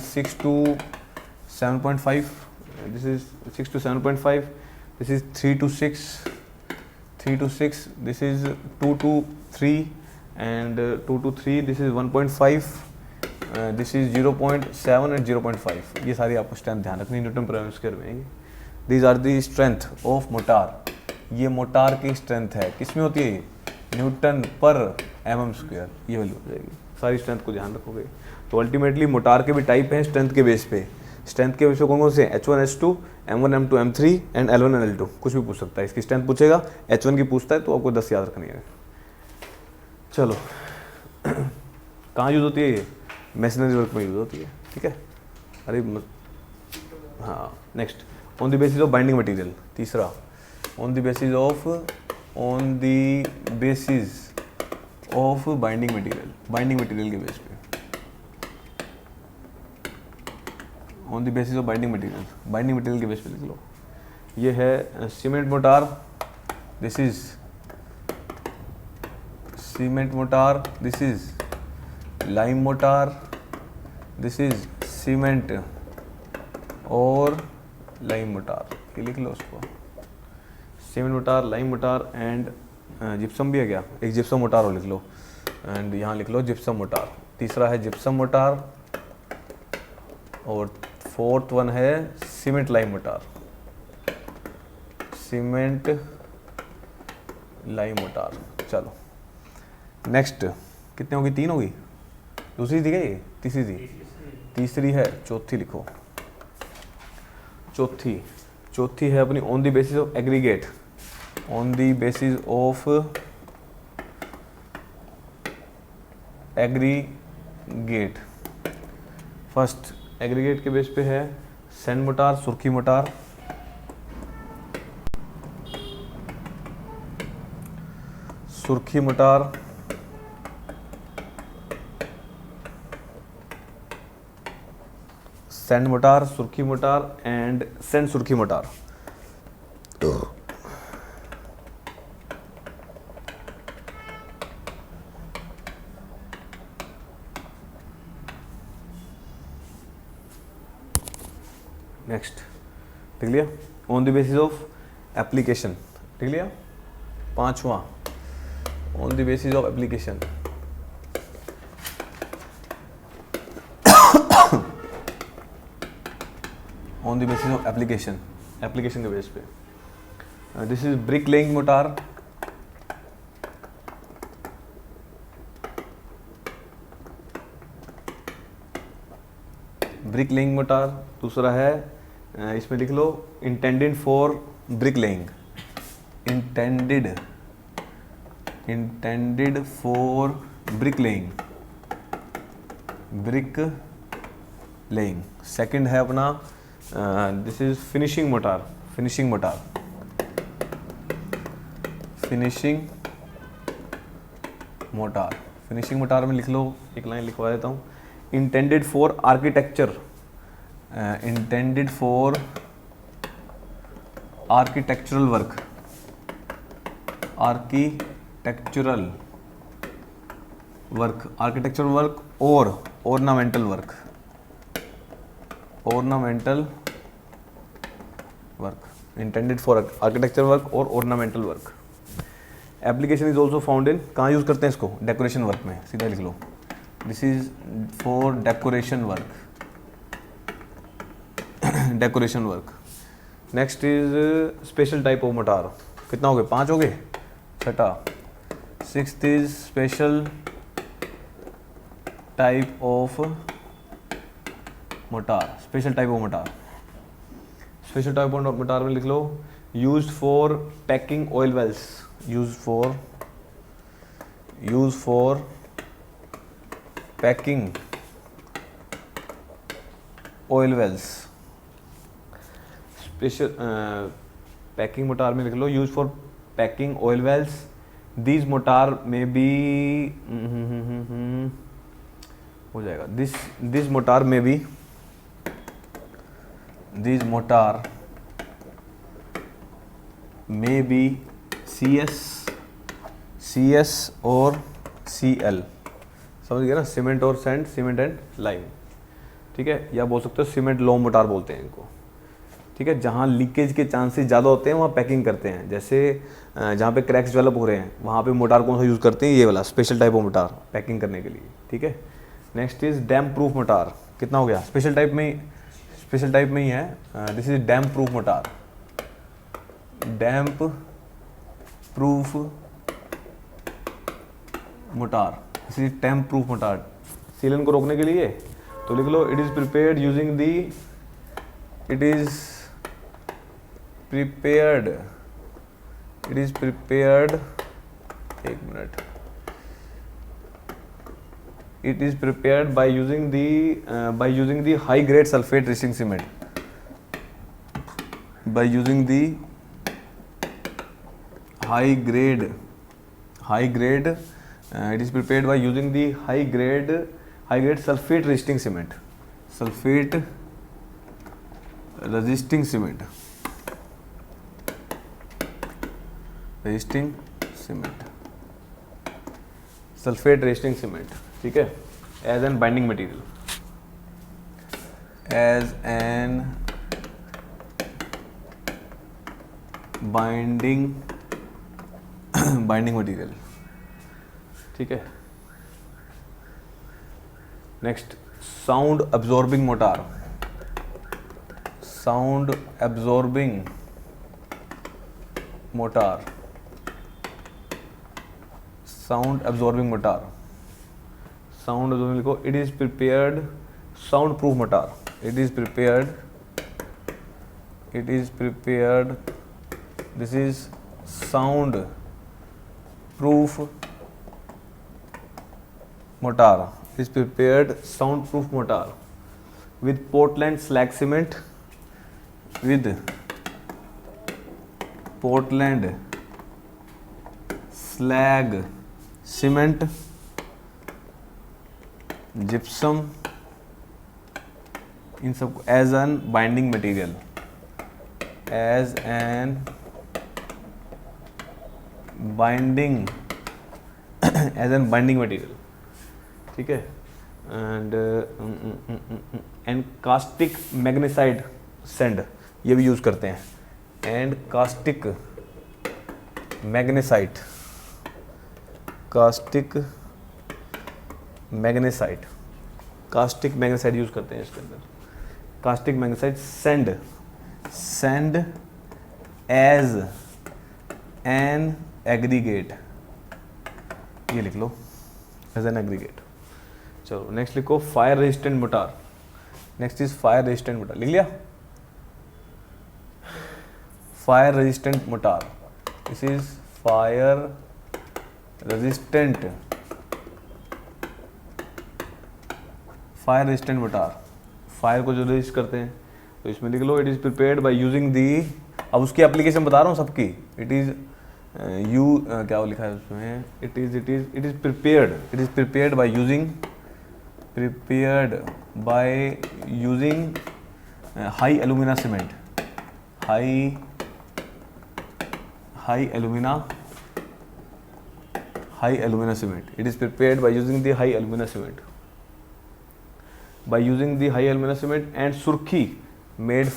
6 to 7.5, this is 6 to 7.5, this is 3 to 6, this is 2 to 3 and 2 to 3, this is 1.5, this is 0.7 and 0.5, ये सारी आपको strength ध्यान रखनी Newton पर स्क्वायर में। These are the strength of mortar, ये mortar की strength है, किस में होती है, न्यूटन पर mm स्क्वायर, ये वैल्यू हो जाएगी। सारी स्ट्रेंथ को ध्यान रखोगे तो अल्टीमेटली मोटार के भी टाइप हैं स्ट्रेंथ के बेस पे, स्ट्रेंथ के बेस पे कौन कौन से, H1 H2 M1 M2 M3 and L1 and L2, कुछ भी पूछ सकता है, इसकी स्ट्रेंथ पूछेगा, H1 की पूछता है तो आपको 10 याद रखनी है। चलो कहाँ यूज़ होती है ये, मैशनरी वर्क में यूज़ होती है, ठीक है। अरे हाँ, next on the basis of binding material, तीसरा on the basis of binding material, binding material के बेस पे, on the basis of binding material के बेस पे लिख लो। ये है cement mortar, this is cement mortar, this is lime mortar, this is cement और लाइम मोटार, ये लिख लो उसको, cement mortar, lime mortar and gypsum भी है क्या, एक जिप्सम मोटार और लिख लो, एंड यहाँ लिख लो जिप्सम मोटार। तीसरा है जिप्सम मोटार और फोर्थ वन है cement lime motor, cement lime motor. चलो नेक्स्ट, कितने होगी, 3 होगी, दूसरी थी क्या ये, तीसरी थी, तीसरी है, चौथी लिखो, चौथी है अपनी on the basis of aggregate, on the basis of aggregate. First aggregate के बेस पे है sand mortar, surkhi mortar, surkhi mortar, sand mortar, surkhi mortar and sand surkhi mortar. Next लिख लिया, on the basis of application लिख लिया। 5वां on the basis of application, on the basis of application, application के base पे, this is brick laying mortar, brick laying mortar. दूसरा है इसमें लिख लो intended for brick laying, intended for brick laying, brick laying. Second है अपना this is finishing mortar, finishing mortar, finishing mortar. Finishing mortar में लिख लो, एक लाइन लिखवा देता हूँ, intended for architecture, intended for architectural work, architectural work, architectural work और ornamental work, ornamental work, intended for architectural work और ornamental work. Application is also found in, कहाँ यूज करते हैं इसको, डेकोरेशन वर्क में, सीधा लिख लो, this is for decoration work, decoration work. Next is special type of mortar. कितना हो गए? 5 हो गए। छठा, sixth is special type of mortar. Special type of mortar, special type of mortar में लिख लो used for packing oil wells. Use for packing oil wells. Special packing mortar में लिख लो use for packing oil wells. These mortar में बी हो जाएगा। दिस मोटार में बी, दिस मोटार में बी CS और CL। समझ गए ना? सीमेंट और सैंड, सीमेंट एंड लाइम। ठीक है, या बोल सकते हो सीमेंट लो मोटार बोलते हैं इनको। ठीक है, जहाँ लीकेज के चांसेस ज़्यादा होते हैं वहाँ पैकिंग करते हैं। जैसे जहाँ पे क्रैक्स डेवलप हो रहे हैं वहाँ पे मोटार कौन सा यूज़ करते हैं? ये वाला special type of mortar, packing करने के लिए। ठीक है, next is damp proof mortar. कितना हो गया? स्पेशल टाइप में ही है। This is damp proof mortar. Damp proof mortar, this is damp proof mortar. सीलन को रोकने के लिए तो लिख लो it is prepared using the, it is prepared, एक minute, it is prepared by using the high grade sulfate resisting cement. By using the high grade it is prepared by using the high grade sulfate resisting cement. Sulfate resisting cement. Sulphate resisting cement. ठीक है, as an binding material, as an binding material. ठीक है, next sound absorbing mortar. Sound absorbing mortar, sound absorbing mortar. Sound absorbing लिखो, it is prepared, sound proof mortar. It is prepared, this is sound proof mortar. Is prepared sound proof mortar with Portland slag cement, with Portland slag cement, gypsum, इन सब as an binding material, as an binding material. ठीक है, and caustic magnesite sand, ये भी use करते हैं। And caustic magnesite use करते हैं इसके अंदर। Caustic magnesite sand as an aggregate, ये लिख लो, एज एन एग्रीगेट। चलो नेक्स्ट लिखो fire resistant mortar. Next is fire resistant mortar, लिख लिया? Fire resistant mortar, this is fire resistant mortar. Fire को जो रेजिस्ट करते हैं, तो इसमें लिख लो it is prepared by using the, अब उसकी एप्लीकेशन बता रहा हूँ सबकी। इट इज क्या वो लिखा है उसमें, it is prepared by using high alumina cement, high alumina cement. It is prepared by using the high alumina cement, and surkhi made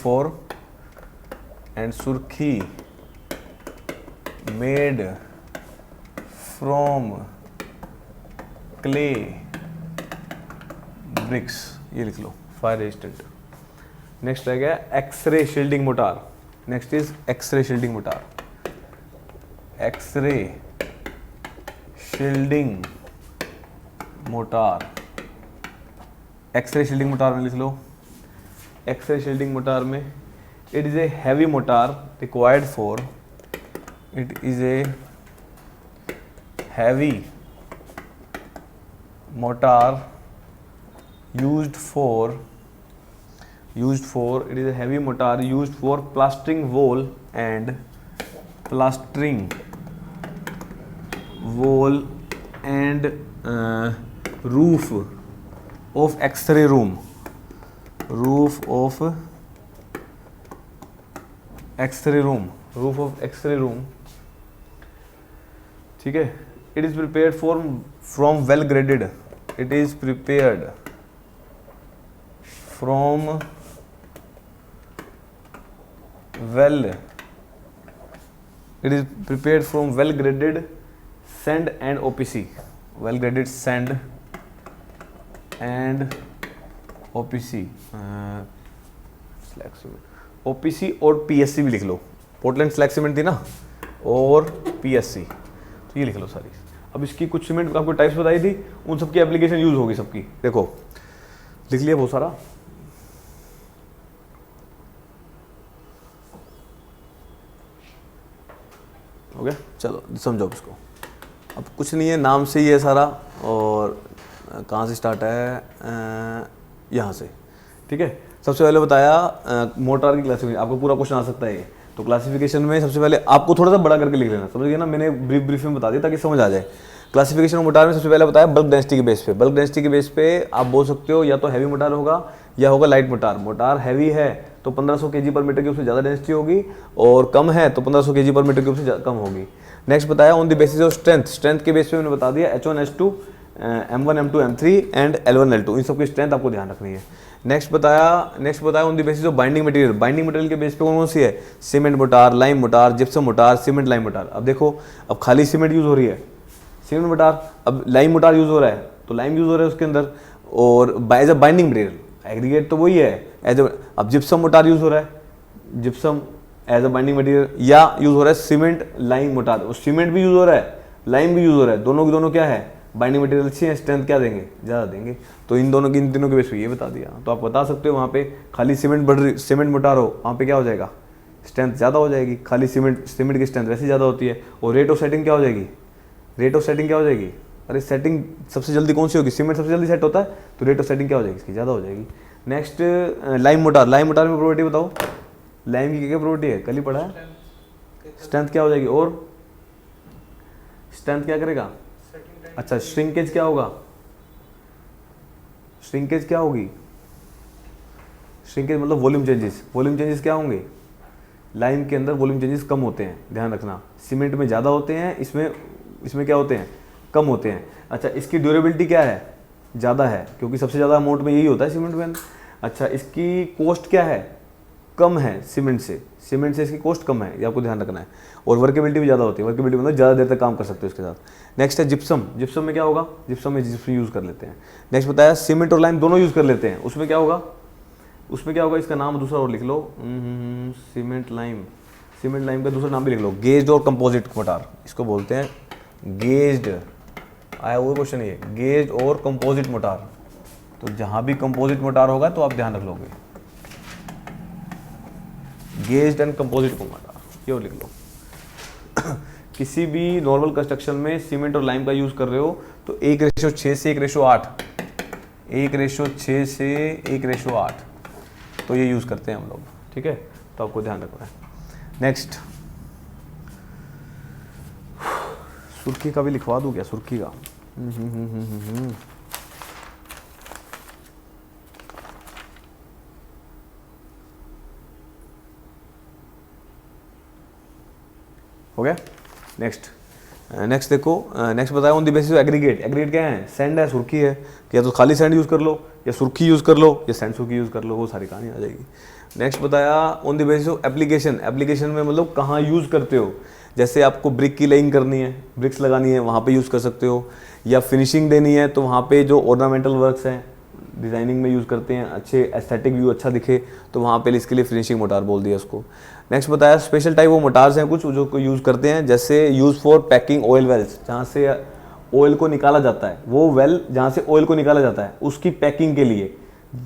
from clay bricks, ये लिख लो फायर रेजिस्टेंट। नेक्स्ट रह गया x ray shielding mortar. Next is x ray shielding mortar. X ray shielding mortar, x ray shielding mortar में लिख लो। X ray shielding mortar में it is a heavy mortar required for, it is a heavy motor used for it is a heavy mortar used for plastering wall and roof of X-ray room, roof of X-ray room, ठीक है। it is prepared from well graded, it is prepared from well graded sand and OPC, well graded sand and OPC, slag cement, OPC और PSC भी लिख लो। Portland slag cement थी ना, और PSC, तो ये लिख लो सारी। अब इसकी कुछ सीमेंट आपको टाइप्स बताई थी, उन सबकी एप्लीकेशन यूज होगी सबकी। देखो लिख लिया बहुत सारा। हो गया, चलो समझो इसको। अब कुछ नहीं है, नाम से ही है सारा, और कहाँ से स्टार्ट है, यहाँ से, ठीक है। सबसे पहले बताया मोटार की क्लासिफिकेशन, आपको पूरा क्वेश्चन आ सकता है ये, तो क्लासिफिकेशन में सबसे पहले आपको थोड़ा सा बड़ा करके लिख लेना, समझ गए ना, मैंने ब्रीफ में बता दिया ताकि समझ आ जाए। क्लासिफिकेशन ऑफ मोटार में सबसे पहले बताया बल्क डेंसिटी के बेस पे। बल्क डेंसिटी के बेस पे आप बोल सकते हो या तो हैवी मोटार होगा या होगा लाइट मोटार। मोटार हैवी है तो 1500 kg पर मीटर क्यूब से ज़्यादा डेंसिटी होगी, और कम है तो 1500 kg पर मीटर क्यूब से कम होगी। नेक्स्ट बताया on the basis of strength, strength के बेस पे मैंने बता दिया H1 H2 M1 M2 M3 and L1 L2, इन सबकी स्ट्रेंथ आपको ध्यान रखनी है। नेक्स्ट बताया on the basis of binding material, binding material के बेस पे कौन कौन सी है, cement mortar, lime motor, gypsum motor, cement lime motor. अब देखो, अब खाली सीमेंट यूज़ हो रही है, सीमेंट मोटार, अब लाइम मोटार यूज़ हो रहा है तो लाइम यूज़ हो रहा है उसके अंदर, और as a binding material aggregate तो वही है एज अ। अब जिप्सम मोटार यूज़ हो रहा है, gypsum as a binding material, या यूज़ हो रहा है सीमेंट लाइम मोटार, और सीमेंट भी यूज़ हो रहा है, लाइम भी यूज़ हो रहा है, दोनों के दोनों क्या है, बाइंडिंग मटेरियल अच्छी है, स्ट्रेंथ क्या देंगे, ज़्यादा देंगे। तो इन दोनों के बेस पे ये बता दिया। तो आप बता सकते हो वहाँ पे खाली सीमेंट मोटार हो, वहाँ पे क्या हो जाएगा, स्ट्रेंथ ज़्यादा हो जाएगी, खाली सीमेंट की स्ट्रेंथ वैसे ज़्यादा होती है। और रेट ऑफ सेटिंग क्या हो जाएगी, रेट ऑफ सेटिंग क्या हो जाएगी, अरे सेटिंग सबसे जल्दी कौन सी होगी, सीमेंट सबसे जल्दी सेट होता है, तो रेट ऑफ सेटिंग क्या हो जाएगी, इसकी ज़्यादा हो जाएगी। Next lime motor, lime motor में प्रॉपर्टी बताओ, लाइम की क्या प्रॉपर्टी है, कल ही पढ़ा है। स्ट्रेंथ क्या हो जाएगी, और स्ट्रेंथ क्या करेगा, अच्छा श्रिंकेज क्या होगा, श्रिंकेज क्या होगी, श्रिंकेज मतलब वॉल्यूम चेंजेस, वॉल्यूम चेंजेस क्या होंगे, लाइम के अंदर वॉल्यूम चेंजेस कम होते हैं, ध्यान रखना। सीमेंट में ज़्यादा होते हैं, इसमें क्या होते हैं, कम होते हैं। अच्छा इसकी ड्यूरेबिलिटी क्या है, ज़्यादा है, क्योंकि सबसे ज़्यादा अमाउंट में यही होता है सीमेंट में। अच्छा इसकी कॉस्ट क्या है, कम है सीमेंट से इसकी कॉस्ट कम है, ये आपको ध्यान रखना है। और वर्केबिलिटी भी ज़्यादा होती है, वर्केबिलिटी मतलब ज़्यादा देर तक काम कर सकते हो इसके साथ। नेक्स्ट है जिप्सम, जिप्सम में क्या होगा, जिप्सम में जिप्सम यूज़ कर लेते हैं। नेक्स्ट बताया सीमेंट और लाइम दोनों यूज़ कर लेते हैं, उसमें क्या होगा, इसका नाम दूसरा और लिख लो, सीमेंट लाइम का दूसरा नाम भी लिख लो, गेज्ड और कंपोजिट मोटार, इसको बोलते हैं गेज्ड। आया वो क्वेश्चन है, गेज्ड और कंपोजिट मोटार। तो जहाँ भी कंपोजिट मोटार होगा तो आप ध्यान रख लोगे, गेज्ड एंड कंपोजिट मोटार, ये और लिख लो। किसी भी नॉर्मल कंस्ट्रक्शन में सीमेंट और लाइम का यूज़ कर रहे हो तो 1:6 से 1:8, 1:6 से 1:8, तो ये यूज़ करते हैं हम लोग, ठीक है। तो आपको ध्यान रखना है। नेक्स्ट सुर्खी का भी लिखवा दूँ क्या, सुर्खी का हो गया। नेक्स्ट देखो, नेक्स्ट बताया on the basis of aggregate, aggregate क्या है, सैंड है, सुर्खी है, या तो खाली सैंड यूज़ कर लो, या सुर्खी यूज़ कर लो, या सैंड सुर्खी यूज़ कर लो, वो सारी कहानी आ जाएगी। नेक्स्ट बताया on the basis of application, application में मतलब कहाँ यूज़ करते हो, जैसे आपको ब्रिक की लेइंग करनी है, ब्रिक्स लगानी है, वहाँ पे यूज़ कर सकते हो, या फिनिशिंग देनी है तो वहाँ पे जो ऑर्नामेंटल वर्क्स हैं डिज़ाइनिंग में यूज़ करते हैं, अच्छे एस्थेटिक व्यू अच्छा दिखे, तो वहाँ पे इसके लिए फिनिशिंग मोटार बोल दिया उसको। नेक्स्ट बताया स्पेशल टाइप वो मोटार्स हैं कुछ जो यूज़ करते हैं, जैसे use for packing oil wells, जहाँ से ऑयल को निकाला जाता है, वो वेल जहाँ से ऑयल को निकाला जाता है उसकी पैकिंग के लिए,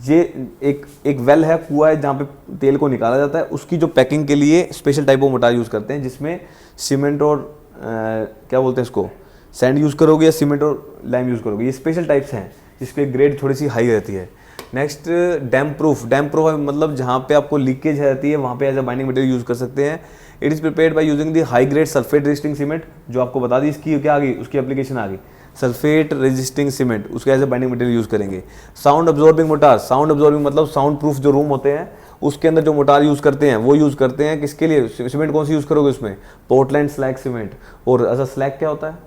ये एक वेल है, कुआं है जहाँ पे तेल को निकाला जाता है, उसकी जो पैकिंग के लिए special type of motor use करते हैं, जिसमें सीमेंट और क्या बोलते हैं इसको, सैंड यूज़ करोगे या सीमेंट और लाइम यूज़ करोगे, ये स्पेशल टाइप्स हैं जिसकी ग्रेड थोड़ी सी हाई रहती है। नेक्स्ट डैम्प प्रूफ मतलब जहाँ पे आपको लीकेज रहती है वहाँ पे as a binding material use कर सकते हैं। It is prepared by using the high grade sulphate resisting cement, जो आपको बता दी इसकी क्या आ गई, उसकी एप्लीकेशन आ गई, सल्फेट रेजिस्टिंग सीमेंट, उसके as a binding material use करेंगे। Sound absorbing mortar, sound absorbing मतलब साउंड प्रूफ जो रूम होते हैं उसके अंदर जो मोटार यूज़ करते हैं वो यूज़ करते हैं किसके लिए, सीमेंट कौन सी यूज़ करोगे उसमें, पोर्टलैंड स्लैग सीमेंट। और ऐसा स्लैग क्या होता है,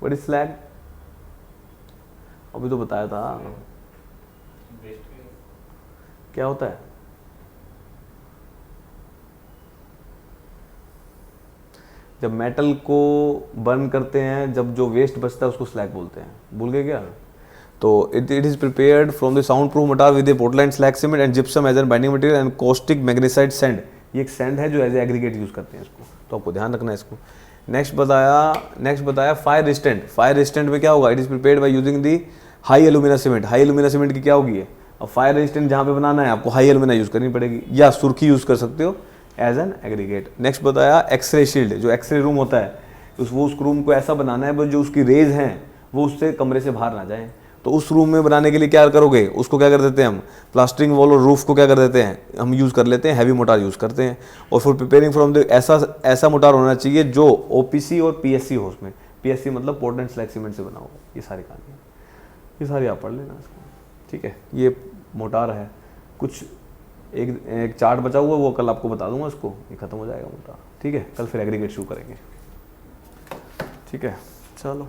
व्हाट इज स्लैग, अभी तो बताया था क्या होता है, जब मेटल को बर्न करते हैं, जब जो वेस्ट बचता है उसको स्लैग बोलते हैं, भूल गए क्या। तो it is prepared from the sound proof mortar with a Portland slag cement and gypsum as an binding material and caustic magnesite sand, ये एक सैंड है जो एज ए एग्रीगेट यूज करते हैं इसको, तो आपको ध्यान रखना है इसको। नेक्स्ट बताया फायर रेजिस्टेंट। फायर रेजिस्टेंट में क्या होगा, it is prepared by using the high alumina cement. High alumina cement की क्या होगी है, अब फायर रेजिस्टेंट जहाँ पे बनाना है आपको हाई एल्यूमिना यूज करनी पड़ेगी, या सुर्खी यूज कर सकते हो एज एन एग्रीगेट। नेक्स्ट बताया एक्सरे शील्ड, जो एक्सरे रूम होता है उस रूम को ऐसा बनाना है जो उसकी रेज हैं वो उससे कमरे से बाहर ना जाए, तो उस रूम में बनाने के लिए क्या करोगे, उसको क्या कर देते हैं हम, प्लास्टरिंग वॉल और रूफ को क्या कर देते हैं हम यूज़ कर लेते हैं, हैवी मोटार यूज़ करते हैं। और फॉर प्रिपेयरिंग फ्रॉम द ऐसा मोटार होना चाहिए जो ओपीसी और पीएससी हो, उसमें पीएससी मतलब पोर्टलैंड स्लैग सीमेंट से बना होगा। ये सारी कहानी, ये सारी आप पढ़ लेना इसको, ठीक है। ये मोटार है, कुछ एक चार्ट बचा हुआ वो कल आपको बता दूंगा, इसको ये खत्म हो जाएगा मोटार, ठीक है। कल फिर एग्रीगेट शुरू करेंगे, ठीक है। चलो।